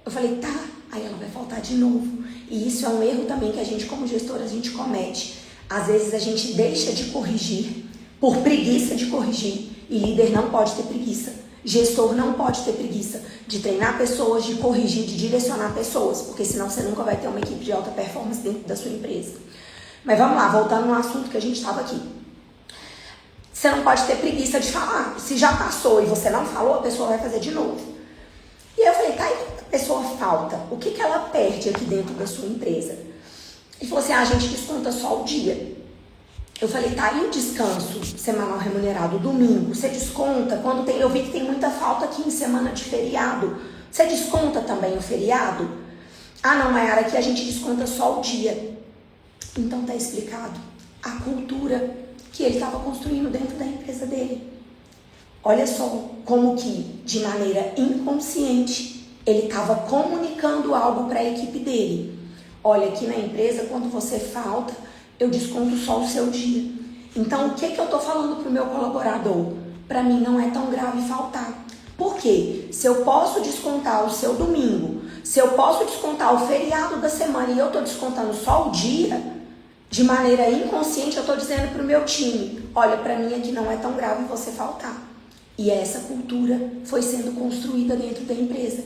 Eu falei, tá, aí ela vai faltar de novo. E isso é um erro também que a gente, como gestora, a gente comete. Às vezes a gente deixa de corrigir por preguiça de corrigir. E líder não pode ter preguiça. Gestor não pode ter preguiça de treinar pessoas, de corrigir, de direcionar pessoas. Porque senão você nunca vai ter uma equipe de alta performance dentro da sua empresa. Mas vamos lá, voltando no assunto que a gente estava aqui. Você não pode ter preguiça de falar. Se já passou e você não falou, a pessoa vai fazer de novo. E eu falei, tá, e quando a pessoa falta, o que ela perde aqui dentro da sua empresa? Ele falou assim, a gente desconta só o dia. Eu falei, tá, e o descanso semanal remunerado, domingo, você desconta? Quando tem, eu vi que tem muita falta aqui em semana de feriado. Você desconta também o feriado? Ah, não, Mayara, aqui a gente desconta só o dia. Então tá explicado a cultura que ele estava construindo dentro da empresa dele. Olha só como que, de maneira inconsciente, ele estava comunicando algo para a equipe dele. Olha, aqui na empresa, quando você falta, eu desconto só o seu dia. Então, o que eu estou falando para o meu colaborador? Para mim não é tão grave faltar. Por quê? Se eu posso descontar o seu domingo, se eu posso descontar o feriado da semana e eu estou descontando só o dia, de maneira inconsciente eu estou dizendo para o meu time, olha, para mim aqui não é tão grave você faltar. E essa cultura foi sendo construída dentro da empresa.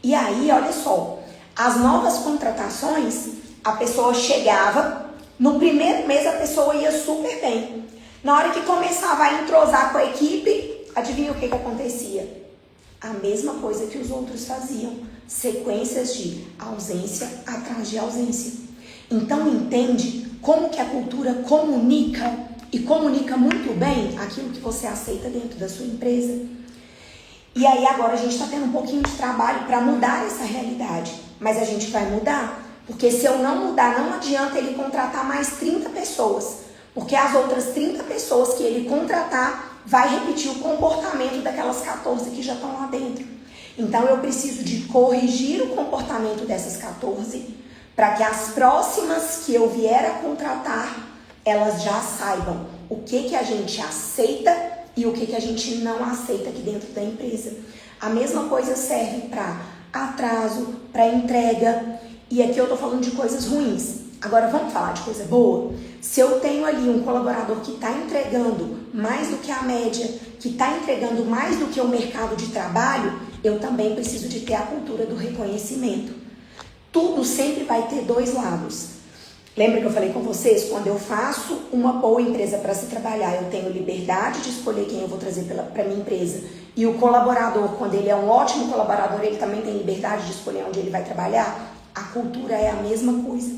E aí, olha só, as novas contratações, a pessoa chegava, no primeiro mês a pessoa ia super bem. Na hora que começava a entrosar com a equipe, adivinha o que acontecia? A mesma coisa que os outros faziam, sequências de ausência atrás de ausência. Então entende como que a cultura comunica e comunica muito bem aquilo que você aceita dentro da sua empresa. E aí agora a gente está tendo um pouquinho de trabalho para mudar essa realidade, mas a gente vai mudar, porque se eu não mudar, não adianta ele contratar mais 30 pessoas, porque as outras 30 pessoas que ele contratar vai repetir o comportamento daquelas 14 que já estão lá dentro. Então eu preciso de corrigir o comportamento dessas 14 para que as próximas que eu vier a contratar, elas já saibam o que a gente aceita e o que a gente não aceita aqui dentro da empresa. A mesma coisa serve para atraso, para entrega, e aqui eu tô falando de coisas ruins. Agora vamos falar de coisa boa? Se eu tenho ali um colaborador que está entregando mais do que a média, que está entregando mais do que o mercado de trabalho, eu também preciso de ter a cultura do reconhecimento. Tudo sempre vai ter dois lados. Lembra que eu falei com vocês? Quando eu faço uma boa empresa para se trabalhar, eu tenho liberdade de escolher quem eu vou trazer para minha empresa. E o colaborador, quando ele é um ótimo colaborador, ele também tem liberdade de escolher onde ele vai trabalhar. A cultura é a mesma coisa.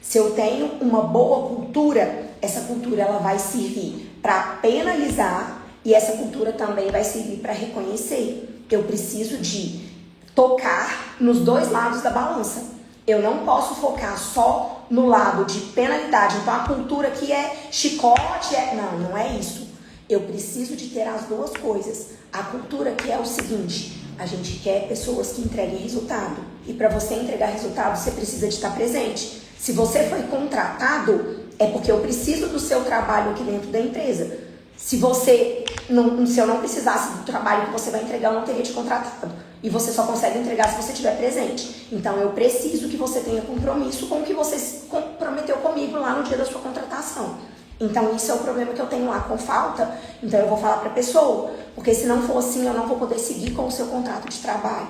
Se eu tenho uma boa cultura, essa cultura ela vai servir para penalizar e essa cultura também vai servir para reconhecer. Eu preciso de tocar nos dois lados da balança. Eu não posso focar só no lado de penalidade. Então, a cultura que é chicote, não é isso. Eu preciso de ter as duas coisas. A cultura que é o seguinte, a gente quer pessoas que entreguem resultado. E para você entregar resultado, você precisa de estar presente. Se você foi contratado, é porque eu preciso do seu trabalho aqui dentro da empresa. Se eu não precisasse do trabalho que você vai entregar, eu não teria te contratado. E você só consegue entregar se você estiver presente. Então, eu preciso que você tenha compromisso com o que você se comprometeu comigo lá no dia da sua contratação. Então, isso é o problema que eu tenho lá com falta. Então, eu vou falar para a pessoa. Porque se não for assim, eu não vou poder seguir com o seu contrato de trabalho.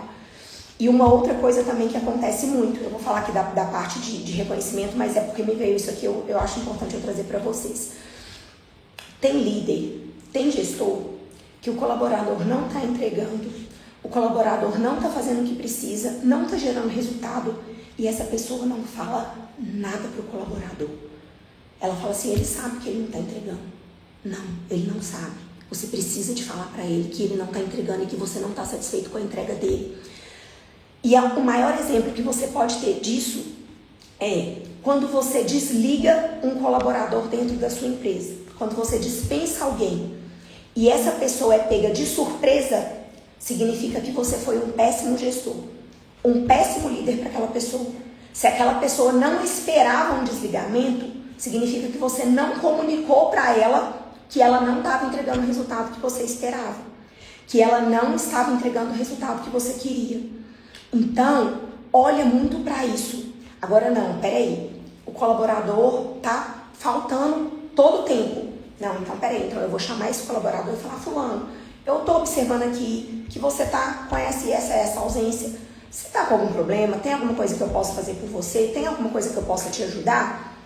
E uma outra coisa também que acontece muito. Eu vou falar aqui da parte de reconhecimento, mas é porque me veio isso aqui. Eu acho importante eu trazer para vocês. Tem líder, tem gestor que o colaborador não está entregando, o colaborador não está fazendo o que precisa, não está gerando resultado e essa pessoa não fala nada para o colaborador. Ela fala assim, ele sabe que ele não está entregando. Não, ele não sabe. Você precisa de falar para ele que ele não está entregando e que você não está satisfeito com a entrega dele. E o maior exemplo que você pode ter disso é quando você desliga um colaborador dentro da sua empresa. Quando você dispensa alguém e essa pessoa é pega de surpresa, significa que você foi um péssimo gestor, um péssimo líder para aquela pessoa. Se aquela pessoa não esperava um desligamento, significa que você não comunicou para ela que ela não estava entregando o resultado que você esperava, que ela não estava entregando o resultado que você queria. Então, olha muito para isso. Agora não, peraí, o colaborador tá faltando todo o tempo. Não, então peraí, então eu vou chamar esse colaborador e falar, fulano, eu tô observando aqui que você tá com essa ausência. Você tá com algum problema? Tem alguma coisa que eu possa fazer por você? Tem alguma coisa que eu possa te ajudar?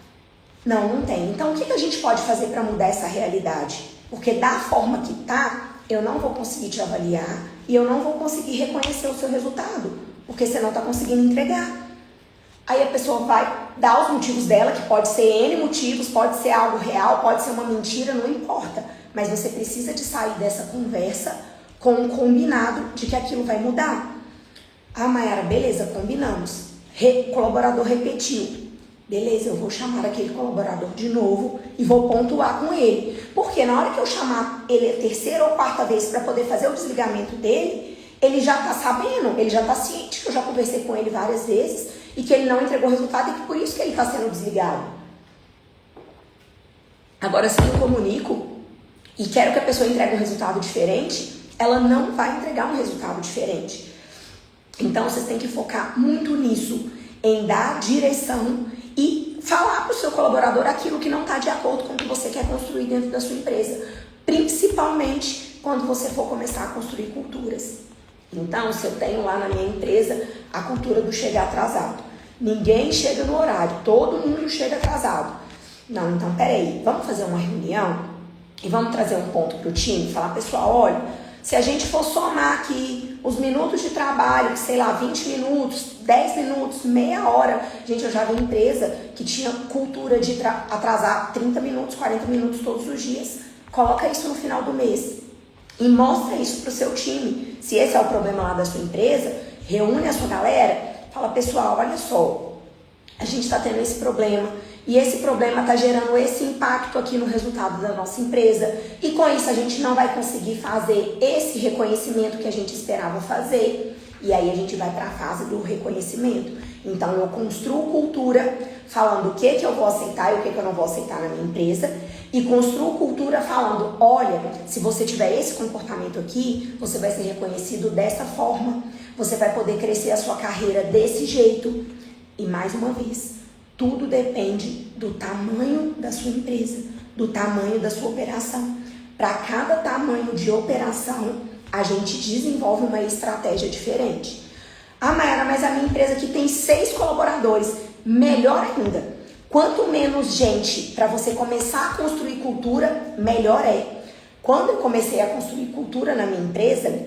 Não, não tem. Então, o que a gente pode fazer para mudar essa realidade? Porque da forma que tá, eu não vou conseguir te avaliar e eu não vou conseguir reconhecer o seu resultado, porque você não está conseguindo entregar. Aí a pessoa vai dar os motivos dela, que pode ser N motivos, pode ser algo real, pode ser uma mentira, não importa. Mas você precisa de sair dessa conversa com um combinado de que aquilo vai mudar. Ah, Mayara, beleza, combinamos. Colaborador repetiu. Beleza, eu vou chamar aquele colaborador de novo e vou pontuar com ele. Porque na hora que eu chamar ele a terceira ou quarta vez para poder fazer o desligamento dele, ele já está sabendo, ele já está ciente que eu já conversei com ele várias vezes e que ele não entregou resultado e que por isso que ele está sendo desligado. Agora, se eu comunico e quero que a pessoa entregue um resultado diferente, ela não vai entregar um resultado diferente. Então, vocês têm que focar muito nisso, em dar direção e falar para o seu colaborador aquilo que não está de acordo com o que você quer construir dentro da sua empresa, principalmente quando você for começar a construir culturas. Então, se eu tenho lá na minha empresa a cultura do chegar atrasado, ninguém chega no horário, todo mundo chega atrasado. Não, então peraí, vamos fazer uma reunião e vamos trazer um ponto para o time, falar, pessoal, olha, se a gente for somar aqui os minutos de trabalho, sei lá, 20 minutos, 10 minutos, meia hora. Gente, eu já vi empresa que tinha cultura de atrasar 30 minutos, 40 minutos todos os dias. Coloca isso no final do mês e mostra isso pro seu time. Se esse é o problema lá da sua empresa, reúne a sua galera, fala, pessoal, olha só, a gente está tendo esse problema. E esse problema está gerando esse impacto aqui no resultado da nossa empresa. E com isso a gente não vai conseguir fazer esse reconhecimento que a gente esperava fazer. E aí a gente vai para a fase do reconhecimento. Então eu construo cultura falando o que eu vou aceitar e o que eu não vou aceitar na minha empresa. E construo cultura falando, olha, se você tiver esse comportamento aqui, você vai ser reconhecido dessa forma. Você vai poder crescer a sua carreira desse jeito. E mais uma vez, tudo depende do tamanho da sua empresa, do tamanho da sua operação. Para cada tamanho de operação, a gente desenvolve uma estratégia diferente. Ah, Mayara, mas a minha empresa aqui tem 6 colaboradores. Melhor ainda. Quanto menos gente para você começar a construir cultura, melhor é. Quando eu comecei a construir cultura na minha empresa,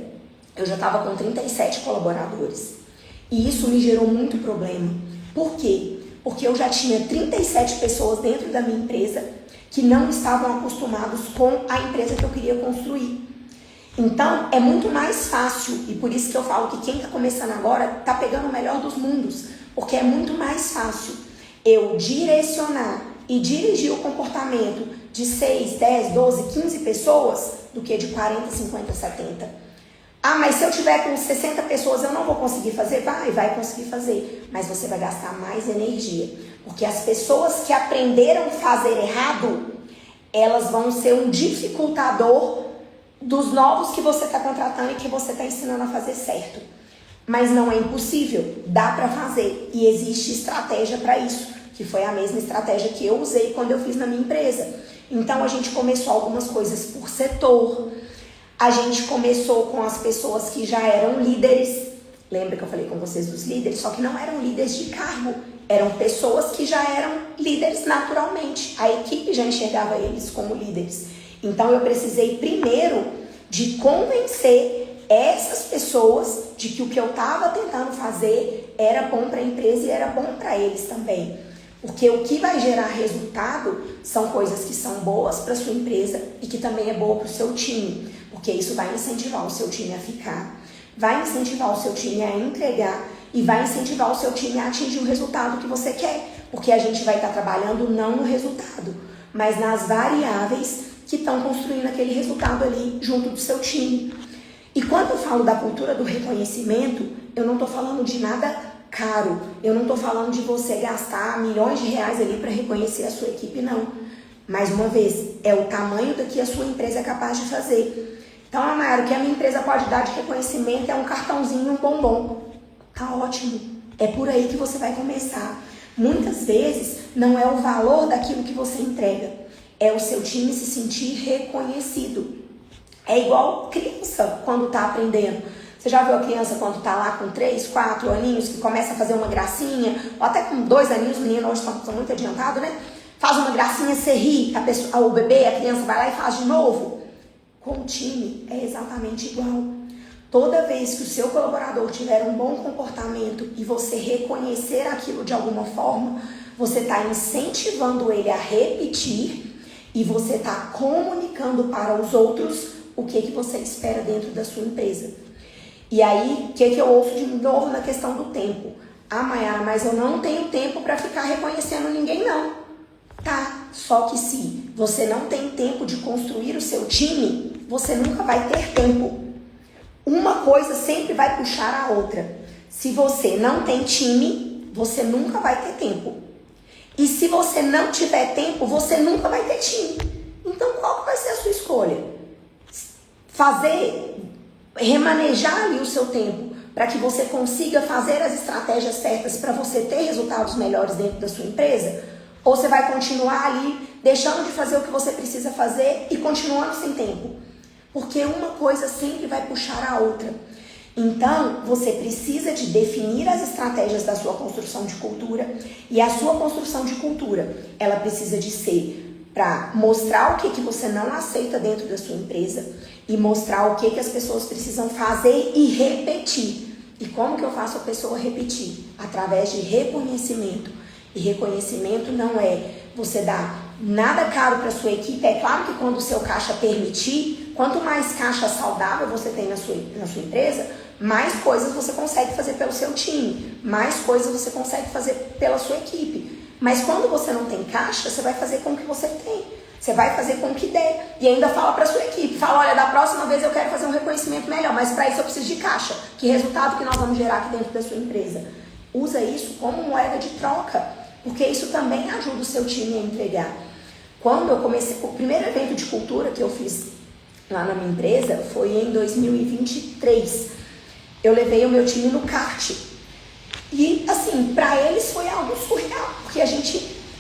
eu já estava com 37 colaboradores. E isso me gerou muito problema. Por quê? Porque eu já tinha 37 pessoas dentro da minha empresa que não estavam acostumados com a empresa que eu queria construir. Então, é muito mais fácil, e por isso que eu falo que quem está começando agora está pegando o melhor dos mundos, porque é muito mais fácil eu direcionar e dirigir o comportamento de 6, 10, 12, 15 pessoas do que de 40, 50, 70. Ah, mas se eu tiver com 60 pessoas eu não vou conseguir fazer? Vai conseguir fazer, mas você vai gastar mais energia, porque as pessoas que aprenderam a fazer errado, elas vão ser um dificultador dos novos que você está contratando e que você está ensinando a fazer certo. Mas não é impossível, dá para fazer e existe estratégia para isso, que foi a mesma estratégia que eu usei quando eu fiz na minha empresa. Então a gente começou algumas coisas por setor. A gente começou com as pessoas que já eram líderes. Lembra que eu falei com vocês dos líderes? Só que não eram líderes de cargo. Eram pessoas que já eram líderes naturalmente. A equipe já enxergava eles como líderes. Então eu precisei primeiro de convencer essas pessoas de que o que eu estava tentando fazer era bom para a empresa e era bom para eles também. Porque o que vai gerar resultado são coisas que são boas para a sua empresa e que também é boa para o seu time. Porque isso vai incentivar o seu time a ficar, vai incentivar o seu time a entregar e vai incentivar o seu time a atingir o resultado que você quer. Porque a gente vai estar trabalhando não no resultado, mas nas variáveis que estão construindo aquele resultado ali junto do seu time. E quando eu falo da cultura do reconhecimento, eu não estou falando de nada caro. Eu não estou falando de você gastar milhões de reais ali para reconhecer a sua equipe, não. Mais uma vez, é o tamanho do que a sua empresa é capaz de fazer. Então, Mayara, o que a minha empresa pode dar de reconhecimento é um cartãozinho e um bombom. Tá ótimo. É por aí que você vai começar. Muitas vezes, não é o valor daquilo que você entrega. É o seu time se sentir reconhecido. É igual criança quando tá aprendendo. Você já viu a criança quando tá lá com 3, 4 aninhos, que começa a fazer uma gracinha, ou até com 2 aninhos, os meninos hoje estão muito adiantados, né? faz uma gracinha, você ri, o bebê, a criança vai lá e faz de novo. Com o time é exatamente igual. Toda vez que o seu colaborador tiver um bom comportamento e você reconhecer aquilo de alguma forma, você está incentivando ele a repetir e você está comunicando para os outros o que você espera dentro da sua empresa. E aí, o que eu ouço de novo na questão do tempo? Ah, Mayara, mas eu não tenho tempo para ficar reconhecendo ninguém, não. Tá, só que se você não tem tempo de construir o seu time, você nunca vai ter tempo. Uma coisa sempre vai puxar a outra. Se você não tem time, você nunca vai ter tempo. E se você não tiver tempo, você nunca vai ter time. Então, qual vai ser a sua escolha? Remanejar ali o seu tempo para que você consiga fazer as estratégias certas para você ter resultados melhores dentro da sua empresa? Ou você vai continuar ali deixando de fazer o que você precisa fazer e continuando sem tempo? Porque uma coisa sempre vai puxar a outra. Então, você precisa de definir as estratégias da sua construção de cultura. E a sua construção de cultura, ela precisa de ser para mostrar o que você não aceita dentro da sua empresa e mostrar o que as pessoas precisam fazer e repetir. E como que eu faço a pessoa repetir? Através de reconhecimento. E reconhecimento não é você dar nada caro para sua equipe. É claro que quando o seu caixa permitir, quanto mais caixa saudável você tem na sua empresa, mais coisas você consegue fazer pelo seu time, mais coisas você consegue fazer pela sua equipe. Mas quando você não tem caixa, você vai fazer com o que você tem. Você vai fazer com o que der. E ainda fala para sua equipe, fala, olha, da próxima vez eu quero fazer um reconhecimento melhor, mas para isso eu preciso de caixa. Que resultado que nós vamos gerar aqui dentro da sua empresa? Usa isso como moeda de troca, porque isso também ajuda o seu time a entregar. Quando eu comecei, o primeiro evento de cultura que eu fiz lá na minha empresa foi em 2023. Eu levei o meu time no kart. E, assim, para eles foi algo surreal, porque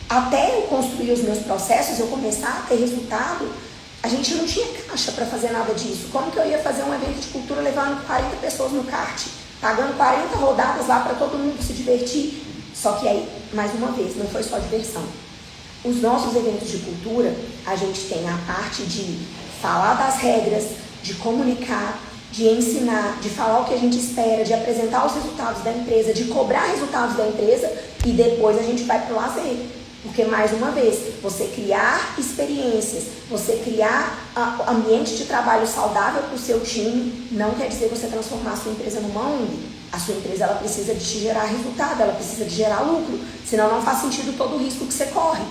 até eu construir os meus processos, eu começar a ter resultado, a gente não tinha caixa para fazer nada disso. Como que eu ia fazer um evento de cultura levando 40 pessoas no kart, pagando 40 rodadas lá para todo mundo se divertir? Só que aí, mais uma vez, não foi só diversão. Os nossos eventos de cultura, a gente tem a parte de falar das regras, de comunicar, de ensinar, de falar o que a gente espera, de apresentar os resultados da empresa, de cobrar resultados da empresa e depois a gente vai para o lazer. Porque, mais uma vez, você criar experiências, você criar ambiente de trabalho saudável para o seu time, não quer dizer você transformar a sua empresa numa ONG. A sua empresa ela precisa de te gerar resultado, ela precisa de gerar lucro, senão não faz sentido todo o risco que você corre.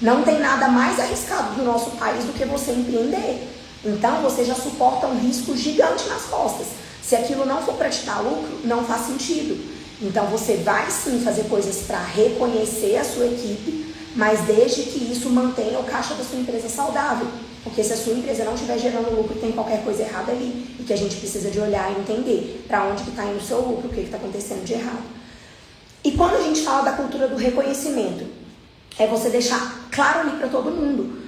Não tem nada mais arriscado do nosso país do que você empreender. Então, você já suporta um risco gigante nas costas. Se aquilo não for para te dar lucro, não faz sentido. Então, você vai sim fazer coisas para reconhecer a sua equipe, mas desde que isso mantenha o caixa da sua empresa saudável. Porque se a sua empresa não estiver gerando lucro, tem qualquer coisa errada ali. E que a gente precisa de olhar e entender para onde que está indo o seu lucro, o que está acontecendo de errado. E quando a gente fala da cultura do reconhecimento, é você deixar claro ali para todo mundo.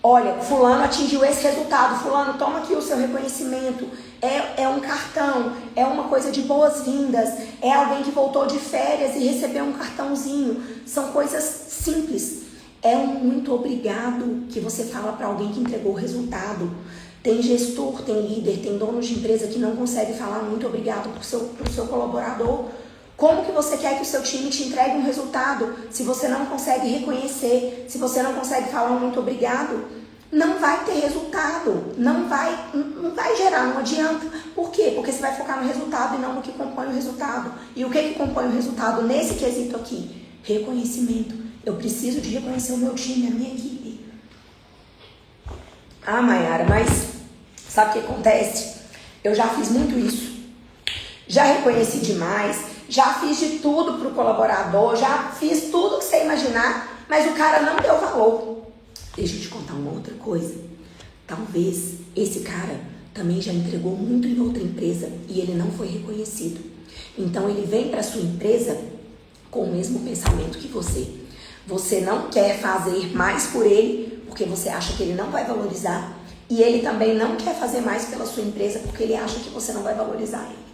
Olha, fulano atingiu esse resultado, fulano, toma aqui o seu reconhecimento. É um cartão, é uma coisa de boas-vindas, é alguém que voltou de férias e recebeu um cartãozinho. São coisas simples. É um muito obrigado que você fala para alguém que entregou o resultado. Tem gestor, tem líder, tem dono de empresa que não consegue falar muito obrigado para o seu colaborador. Como que você quer que o seu time te entregue um resultado se você não consegue reconhecer, se você não consegue falar um muito obrigado? Não vai ter resultado, não vai gerar, não adianta. Por quê? Porque você vai focar no resultado e não no que compõe o resultado. E o que compõe o resultado nesse quesito aqui? Reconhecimento. Eu preciso de reconhecer o meu time, a minha equipe. Ah, Mayara, mas sabe o que acontece? Eu já fiz muito isso. Já reconheci demais, já fiz de tudo pro colaborador, já fiz tudo que você imaginar, mas o cara não deu valor. Deixa eu te contar uma outra coisa. Talvez esse cara também já entregou muito em outra empresa e ele não foi reconhecido. Então ele vem para sua empresa com o mesmo pensamento que você. Você não quer fazer mais por ele porque você acha que ele não vai valorizar. E ele também não quer fazer mais pela sua empresa porque ele acha que você não vai valorizar ele.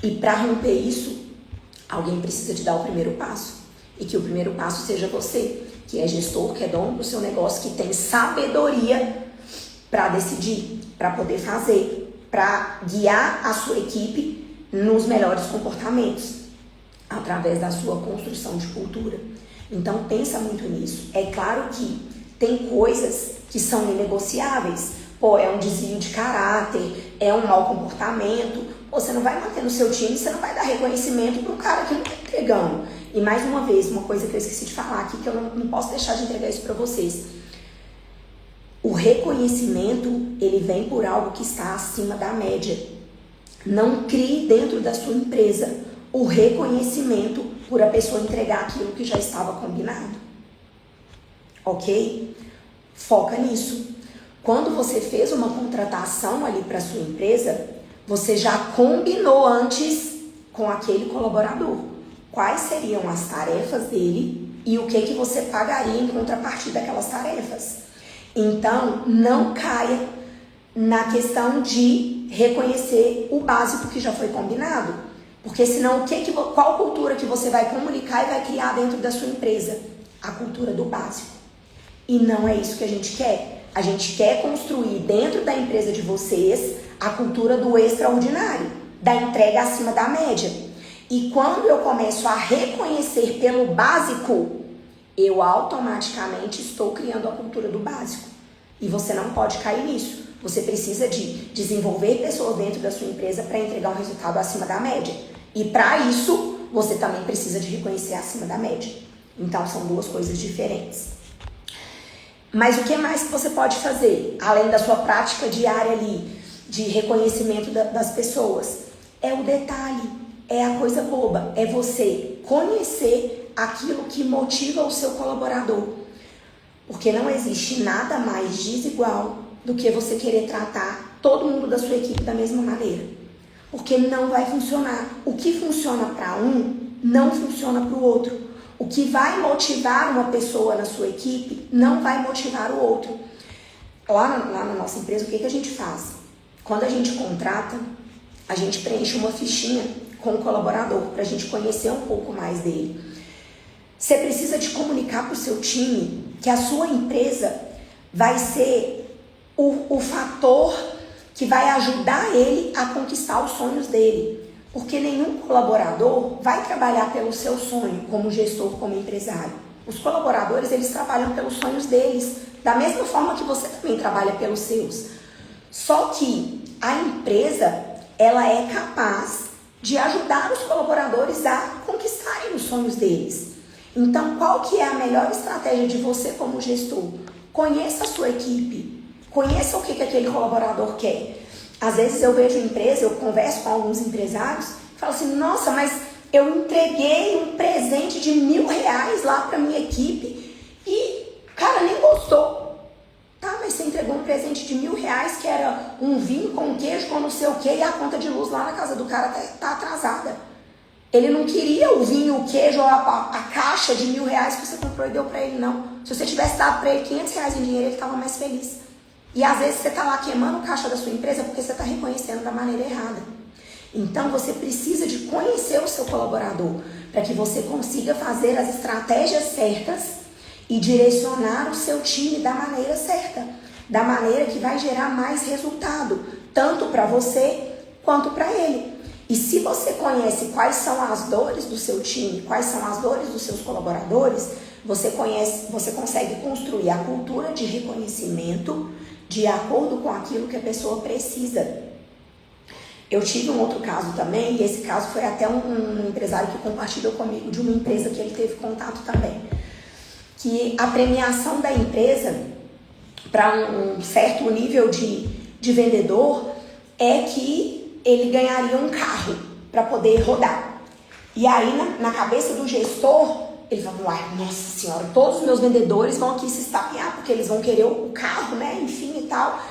E para romper isso, alguém precisa te dar o primeiro passo. E que o primeiro passo seja você, que é gestor, que é dono do seu negócio, que tem sabedoria para decidir, para poder fazer, para guiar a sua equipe nos melhores comportamentos, através da sua construção de cultura. Então pensa muito nisso. É claro que tem coisas que são inegociáveis. Pô, é um desvio de caráter, é um mau comportamento. Pô, você não vai manter no seu time, você não vai dar reconhecimento para um cara que não está entregando. E mais uma vez, uma coisa que eu esqueci de falar aqui, que eu não posso deixar de entregar isso para vocês. O reconhecimento, ele vem por algo que está acima da média. Não crie dentro da sua empresa o reconhecimento por a pessoa entregar aquilo que já estava combinado. Ok? Foca nisso. Quando você fez uma contratação ali para sua empresa, você já combinou antes com aquele colaborador quais seriam as tarefas dele e o que você pagaria em contrapartida daquelas tarefas. Então, não caia na questão de reconhecer o básico que já foi combinado. Porque senão, qual cultura que você vai comunicar e vai criar dentro da sua empresa? A cultura do básico. E não é isso que a gente quer. A gente quer construir dentro da empresa de vocês a cultura do extraordinário, da entrega acima da média. E quando eu começo a reconhecer pelo básico, eu automaticamente estou criando a cultura do básico. E você não pode cair nisso. Você precisa de desenvolver pessoas dentro da sua empresa para entregar um resultado acima da média. E para isso, você também precisa de reconhecer acima da média. Então, são duas coisas diferentes. Mas o que mais que você pode fazer, além da sua prática diária ali, de reconhecimento das pessoas? É o detalhe, é a coisa boba, é você conhecer aquilo que motiva o seu colaborador. Porque não existe nada mais desigual do que você querer tratar todo mundo da sua equipe da mesma maneira. Porque não vai funcionar. O que funciona para um, não funciona para o outro. O que vai motivar uma pessoa na sua equipe, não vai motivar o outro. Lá na nossa empresa, o que a gente faz? Quando a gente contrata, a gente preenche uma fichinha com o colaborador, para a gente conhecer um pouco mais dele. Você precisa de comunicar para o seu time que a sua empresa vai ser o fator que vai ajudar ele a conquistar os sonhos dele. Porque nenhum colaborador vai trabalhar pelo seu sonho como gestor, como empresário. Os colaboradores, eles trabalham pelos sonhos deles, da mesma forma que você também trabalha pelos seus. Só que a empresa, ela é capaz de ajudar os colaboradores a conquistarem os sonhos deles. Então, qual que é a melhor estratégia de você como gestor? Conheça a sua equipe, conheça o que aquele colaborador quer. Às vezes eu vejo empresa, eu converso com alguns empresários, falo assim, nossa, mas eu entreguei um presente de R$1.000 lá para minha equipe e o cara nem gostou. Tá, mas você entregou um presente de R$1.000 que era um vinho com queijo, com não sei o que, e a conta de luz lá na casa do cara tá atrasada. Ele não queria o vinho, o queijo, a caixa de R$1.000 que você comprou e deu para ele, não. Se você tivesse dado para ele R$500 em dinheiro, ele estava mais feliz. E às vezes você está lá queimando o caixa da sua empresa porque você está reconhecendo da maneira errada. Então você precisa de conhecer o seu colaborador para que você consiga fazer as estratégias certas e direcionar o seu time da maneira certa, da maneira que vai gerar mais resultado, tanto para você quanto para ele. E se você conhece quais são as dores do seu time, quais são as dores dos seus colaboradores, você consegue construir a cultura de reconhecimento de acordo com aquilo que a pessoa precisa. Eu tive um outro caso também, e esse caso foi até um empresário que compartilhou comigo de uma empresa que ele teve contato também. Que a premiação da empresa para um certo nível de vendedor é que ele ganharia um carro para poder rodar. E aí, na cabeça do gestor, ele falou, nossa senhora, todos os meus vendedores vão aqui se estapear, porque eles vão querer o carro, né, enfim e tal.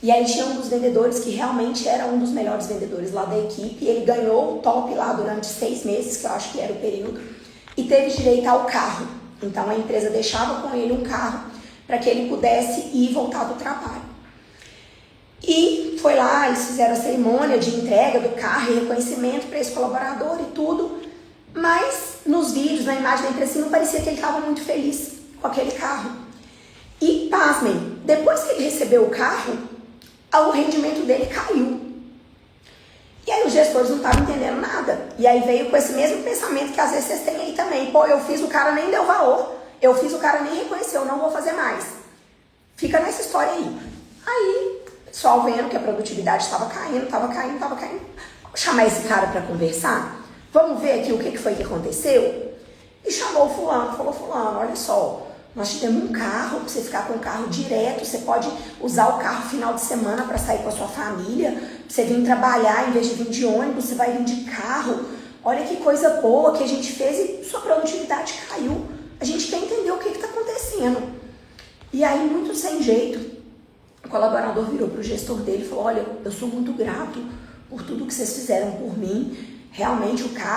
E aí tinha um dos vendedores que realmente era um dos melhores vendedores lá da equipe, e ele ganhou o top lá durante 6 meses, que eu acho que era o período, e teve direito ao carro. Então a empresa deixava com ele um carro para que ele pudesse ir e voltar do trabalho. E foi lá, eles fizeram a cerimônia de entrega do carro e reconhecimento para esse colaborador e tudo, mas nos vídeos, na imagem da empresa, assim, não parecia que ele estava muito feliz com aquele carro. E, pasmem, depois que ele recebeu o carro, o rendimento dele caiu. E aí os gestores não estavam entendendo nada. E aí veio com esse mesmo pensamento que às vezes vocês têm aí também. Pô, eu fiz, o cara nem deu valor. Eu fiz, o cara nem reconheceu, não vou fazer mais. Fica nessa história aí. Aí, pessoal vendo que a produtividade estava caindo. Vou chamar esse cara para conversar. Vamos ver aqui o que foi que aconteceu? E chamou o fulano, falou, fulano, olha só, nós te demos um carro, pra você ficar com o carro direto, você pode usar o carro final de semana para sair com a sua família, você vir trabalhar, em vez de vir de ônibus, você vai vir de carro. Olha que coisa boa que a gente fez e sua produtividade caiu. A gente quer entender o que está acontecendo. E aí, muito sem jeito, o colaborador virou para o gestor dele e falou, olha, eu sou muito grato por tudo que vocês fizeram por mim. Realmente o carro...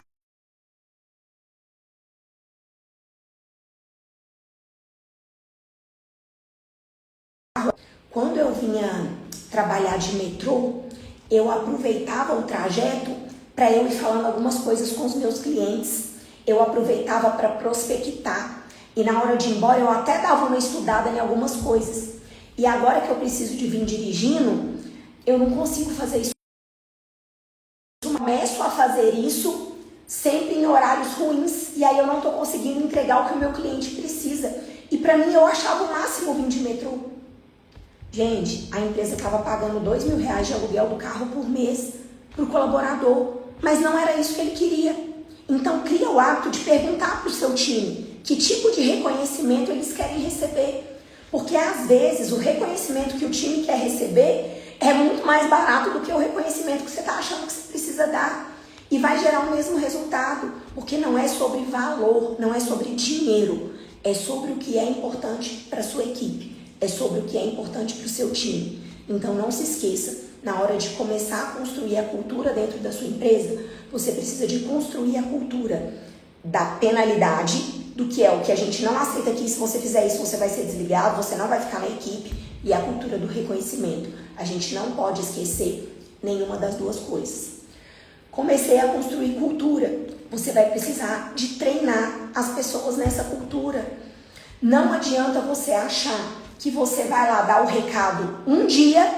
Quando eu vinha trabalhar de metrô, eu aproveitava o trajeto para eu ir falando algumas coisas com os meus clientes. Eu aproveitava para prospectar. E na hora de ir embora, eu até dava uma estudada em algumas coisas. E agora que eu preciso de vir dirigindo, eu não consigo fazer isso. Eu começo a fazer isso sempre em horários ruins. E aí eu não estou conseguindo entregar o que o meu cliente precisa. E para mim, eu achava o máximo vir de metrô. Gente, a empresa estava pagando R$2.000 de aluguel do carro por mês para o colaborador, mas não era isso que ele queria. Então, cria o hábito de perguntar para o seu time que tipo de reconhecimento eles querem receber. Porque, às vezes, o reconhecimento que o time quer receber é muito mais barato do que o reconhecimento que você está achando que você precisa dar. E vai gerar o mesmo resultado, porque não é sobre valor, não é sobre dinheiro, é sobre o que é importante para a sua equipe. É sobre o que é importante para o seu time. Então não se esqueça, na hora de começar a construir a cultura dentro da sua empresa, você precisa de construir a cultura da penalidade, do que é o que a gente não aceita aqui, se você fizer isso você vai ser desligado, você não vai ficar na equipe, e a cultura do reconhecimento. A gente não pode esquecer nenhuma das duas coisas. Comecei a construir cultura, você vai precisar de treinar as pessoas nessa cultura. Não adianta você achar que você vai lá dar o recado um dia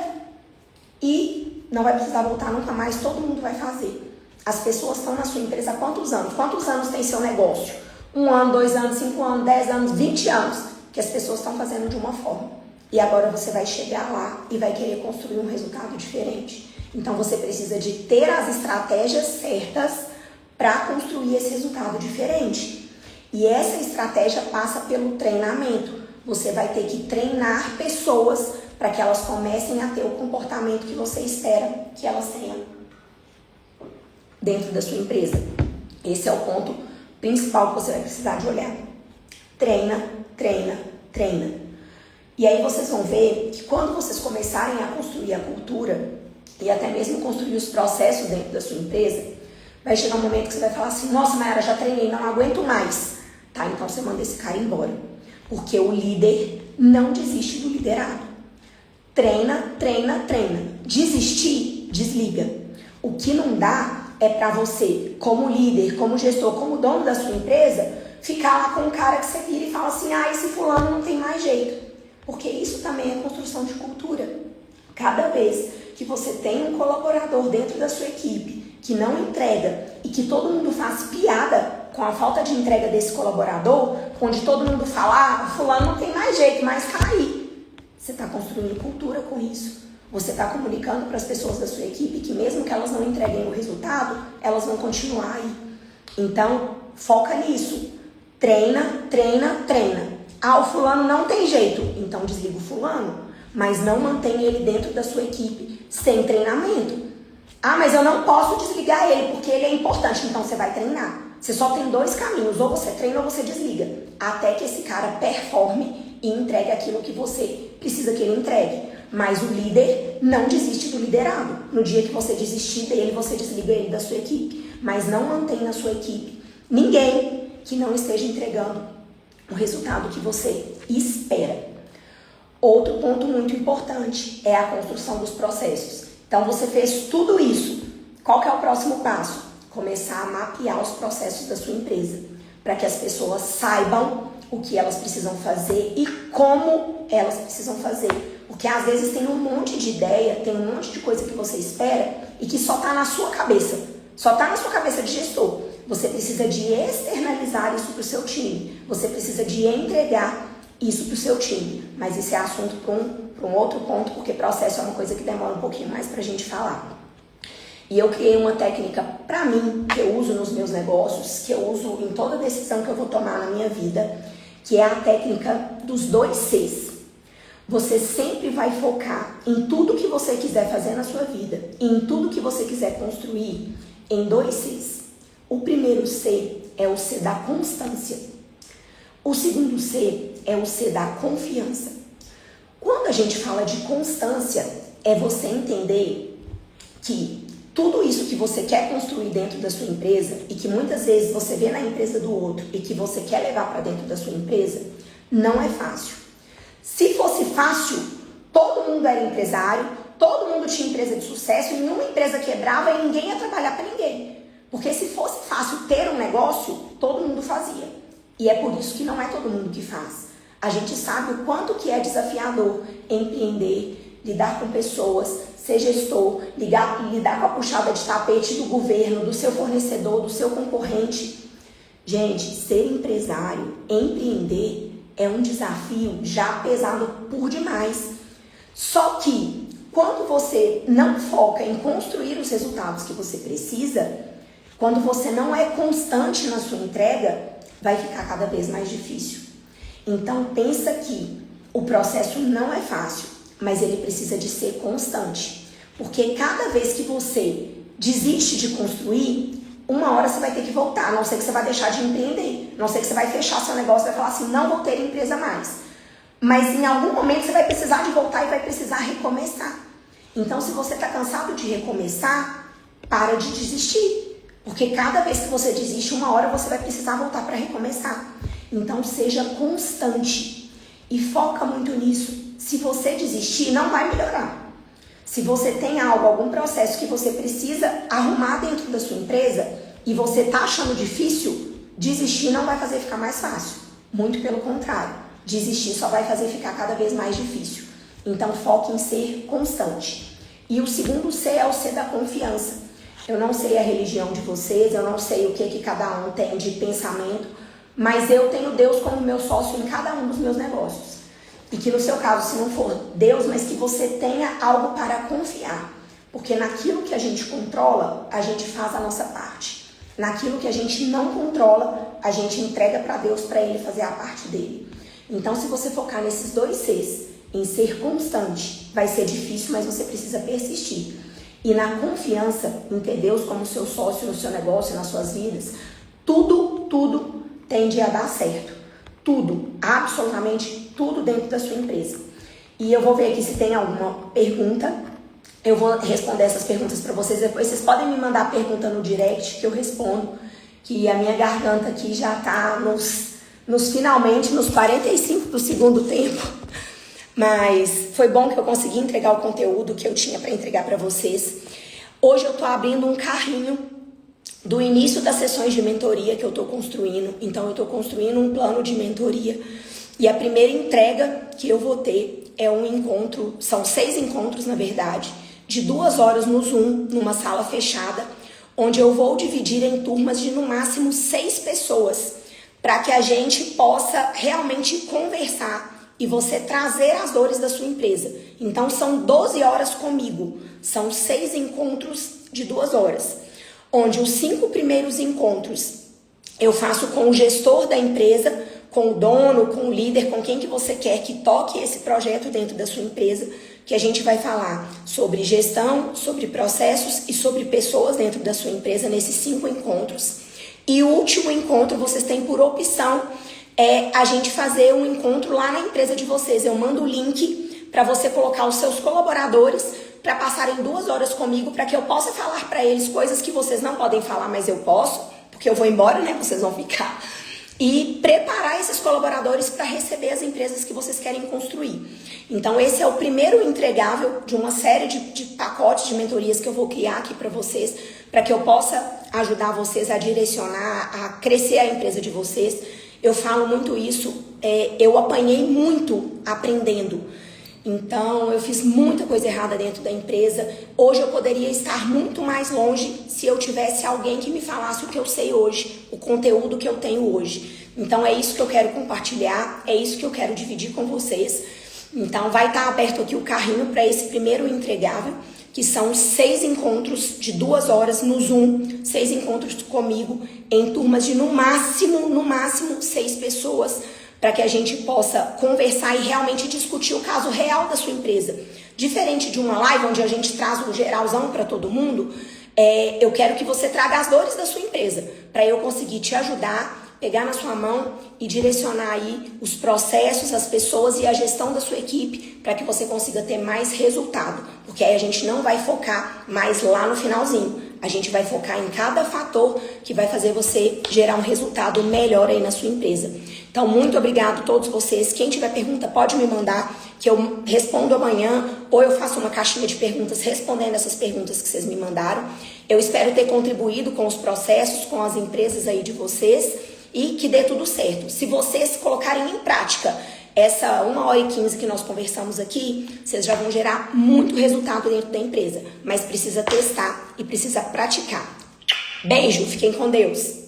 e não vai precisar voltar nunca mais, todo mundo vai fazer. As pessoas estão na sua empresa há quantos anos? Quantos anos tem seu negócio? 1 ano, 2 anos, 5 anos, 10 anos, 20 anos que as pessoas estão fazendo de uma forma. E agora você vai chegar lá e vai querer construir um resultado diferente. Então você precisa de ter as estratégias certas para construir esse resultado diferente. E essa estratégia passa pelo treinamento. Você vai ter que treinar pessoas para que elas comecem a ter o comportamento que você espera que elas tenham dentro da sua empresa. Esse é o ponto principal que você vai precisar de olhar. Treina, treina, treina. E aí vocês vão ver que quando vocês começarem a construir a cultura e até mesmo construir os processos dentro da sua empresa, vai chegar um momento que você vai falar assim, nossa, Mayara, já treinei, não aguento mais. Tá, então você manda esse cara embora. Porque o líder não desiste do liderado. Treina, treina, treina. Desistir, desliga. O que não dá é para você, como líder, como gestor, como dono da sua empresa, ficar lá com um cara que você vira e fala assim, esse fulano não tem mais jeito. Porque isso também é construção de cultura. Cada vez que você tem um colaborador dentro da sua equipe que não entrega e que todo mundo faz piada com a falta de entrega desse colaborador, onde todo mundo fala, fulano não tem mais jeito, mas tá aí. Você está construindo cultura com isso. Você está comunicando para as pessoas da sua equipe que mesmo que elas não entreguem o resultado, elas vão continuar aí. Então, foca nisso. Treina, treina, treina. O fulano não tem jeito, então desliga o fulano, mas não mantém ele dentro da sua equipe sem treinamento. Mas eu não posso desligar ele porque ele é importante, então você vai treinar. Você só tem 2 caminhos, ou você treina ou você desliga, até que esse cara performe e entregue aquilo que você precisa que ele entregue. Mas o líder não desiste do liderado. No dia que você desistir dele, você desliga ele da sua equipe. Mas não mantém na sua equipe ninguém que não esteja entregando o resultado que você espera. Outro ponto muito importante é a construção dos processos. Então você fez tudo isso. Qual que é o próximo passo? Começar a mapear os processos da sua empresa. para que as pessoas saibam o que elas precisam fazer e como elas precisam fazer. Porque às vezes tem um monte de ideia, tem um monte de coisa que você espera e que só está na sua cabeça. Só está na sua cabeça de gestor. Você precisa de externalizar isso para o seu time. Você precisa de entregar isso para o seu time. Mas isso é assunto para um outro ponto, porque processo é uma coisa que demora um pouquinho mais para a gente falar. E eu criei uma técnica para mim, que eu uso nos meus negócios, que eu uso em toda decisão que eu vou tomar na minha vida, que é a técnica dos 2 Cs. Você sempre vai focar em tudo que você quiser fazer na sua vida, e em tudo que você quiser construir, em 2 Cs. O primeiro C é o C da constância. O segundo C é o C da confiança. Quando a gente fala de constância, é você entender que tudo isso que você quer construir dentro da sua empresa e que muitas vezes você vê na empresa do outro e que você quer levar para dentro da sua empresa, não é fácil. Se fosse fácil, todo mundo era empresário, todo mundo tinha empresa de sucesso e nenhuma empresa quebrava e ninguém ia trabalhar para ninguém. Porque se fosse fácil ter um negócio, todo mundo fazia. E é por isso que não é todo mundo que faz. A gente sabe o quanto que é desafiador empreender, lidar com pessoas, ser gestor, lidar com a puxada de tapete do governo, do seu fornecedor, do seu concorrente. Gente, ser empresário, empreender é um desafio já pesado por demais. Só que quando você não foca em construir os resultados que você precisa, quando você não é constante na sua entrega, vai ficar cada vez mais difícil. Então pensa que o processo não é fácil, mas ele precisa de ser constante. Porque cada vez que você desiste de construir, uma hora você vai ter que voltar, a não ser que você vai deixar de empreender, a não ser que você vai fechar seu negócio e vai falar assim, não vou ter empresa mais. Mas em algum momento você vai precisar de voltar e vai precisar recomeçar. Então se você está cansado de recomeçar, para de desistir. Porque cada vez que você desiste, uma hora você vai precisar voltar para recomeçar. Então seja constante e foca muito nisso. Se você desistir, não vai melhorar. Se você tem algum processo que você precisa arrumar dentro da sua empresa e você está achando difícil, desistir não vai fazer ficar mais fácil. Muito pelo contrário, desistir só vai fazer ficar cada vez mais difícil. Então foque em ser constante. E o segundo C é o C da confiança. Eu não sei a religião de vocês, eu não sei o que cada um tem de pensamento, mas eu tenho Deus como meu sócio em cada um dos meus negócios. E que no seu caso, se não for Deus, mas que você tenha algo para confiar. Porque naquilo que a gente controla, a gente faz a nossa parte. Naquilo que a gente não controla, a gente entrega para Deus para Ele fazer a parte dele. Então, se você focar nesses 2 Cs, em ser constante, vai ser difícil, mas você precisa persistir. E na confiança, em ter Deus como seu sócio no seu negócio, nas suas vidas, tudo tende a dar certo. Tudo, absolutamente tudo dentro da sua empresa. E eu vou ver aqui se tem alguma pergunta. Eu vou responder essas perguntas para vocês depois. Vocês podem me mandar pergunta no direct que eu respondo. Que a minha garganta aqui já tá finalmente, nos 45 do segundo tempo. Mas foi bom que eu consegui entregar o conteúdo que eu tinha para entregar para vocês. Hoje eu tô abrindo um carrinho do início das sessões de mentoria que eu tô construindo. Então eu tô construindo um plano de mentoria. E a primeira entrega que eu vou ter é um encontro, são 6 encontros na verdade, de 2 horas no Zoom, numa sala fechada, onde eu vou dividir em turmas de no máximo 6 pessoas, para que a gente possa realmente conversar e você trazer as dores da sua empresa. Então são 12 horas comigo, são 6 encontros de 2 horas, onde os 5 primeiros encontros eu faço com o gestor da empresa, com o dono, com o líder, com quem que você quer que toque esse projeto dentro da sua empresa, que a gente vai falar sobre gestão, sobre processos e sobre pessoas dentro da sua empresa nesses 5 encontros. E o último encontro vocês têm por opção a gente fazer um encontro lá na empresa de vocês. Eu mando o link para você colocar os seus colaboradores para passarem 2 horas comigo, para que eu possa falar para eles coisas que vocês não podem falar, mas eu posso, porque eu vou embora, né? Vocês vão ficar. e preparar esses colaboradores para receber as empresas que vocês querem construir. Então esse é o primeiro entregável de uma série de pacotes de mentorias que eu vou criar aqui para vocês, para que eu possa ajudar vocês a direcionar, a crescer a empresa de vocês. Eu falo muito isso, eu apanhei muito aprendendo. Então, eu fiz muita coisa errada dentro da empresa. Hoje eu poderia estar muito mais longe se eu tivesse alguém que me falasse o que eu sei hoje, o conteúdo que eu tenho hoje. Então, é isso que eu quero compartilhar, é isso que eu quero dividir com vocês. Então, vai estar aberto aqui o carrinho para esse primeiro entregável, que são 6 encontros de 2 horas no Zoom, 6 encontros comigo em turmas de no máximo 6 pessoas, para que a gente possa conversar e realmente discutir o caso real da sua empresa. Diferente de uma live onde a gente traz o geralzão para todo mundo, eu quero que você traga as dores da sua empresa, para eu conseguir te ajudar, pegar na sua mão e direcionar aí os processos, as pessoas e a gestão da sua equipe, para que você consiga ter mais resultado. Porque aí a gente não vai focar mais lá no finalzinho. A gente vai focar em cada fator que vai fazer você gerar um resultado melhor aí na sua empresa. Então, muito obrigado a todos vocês. Quem tiver pergunta, pode me mandar, que eu respondo amanhã, ou eu faço uma caixinha de perguntas respondendo essas perguntas que vocês me mandaram. Eu espero ter contribuído com os processos, com as empresas aí de vocês, e que dê tudo certo. Se vocês colocarem em prática essa 1h15 que nós conversamos aqui, vocês já vão gerar muito resultado dentro da empresa. Mas precisa testar e precisa praticar. Beijo, fiquem com Deus.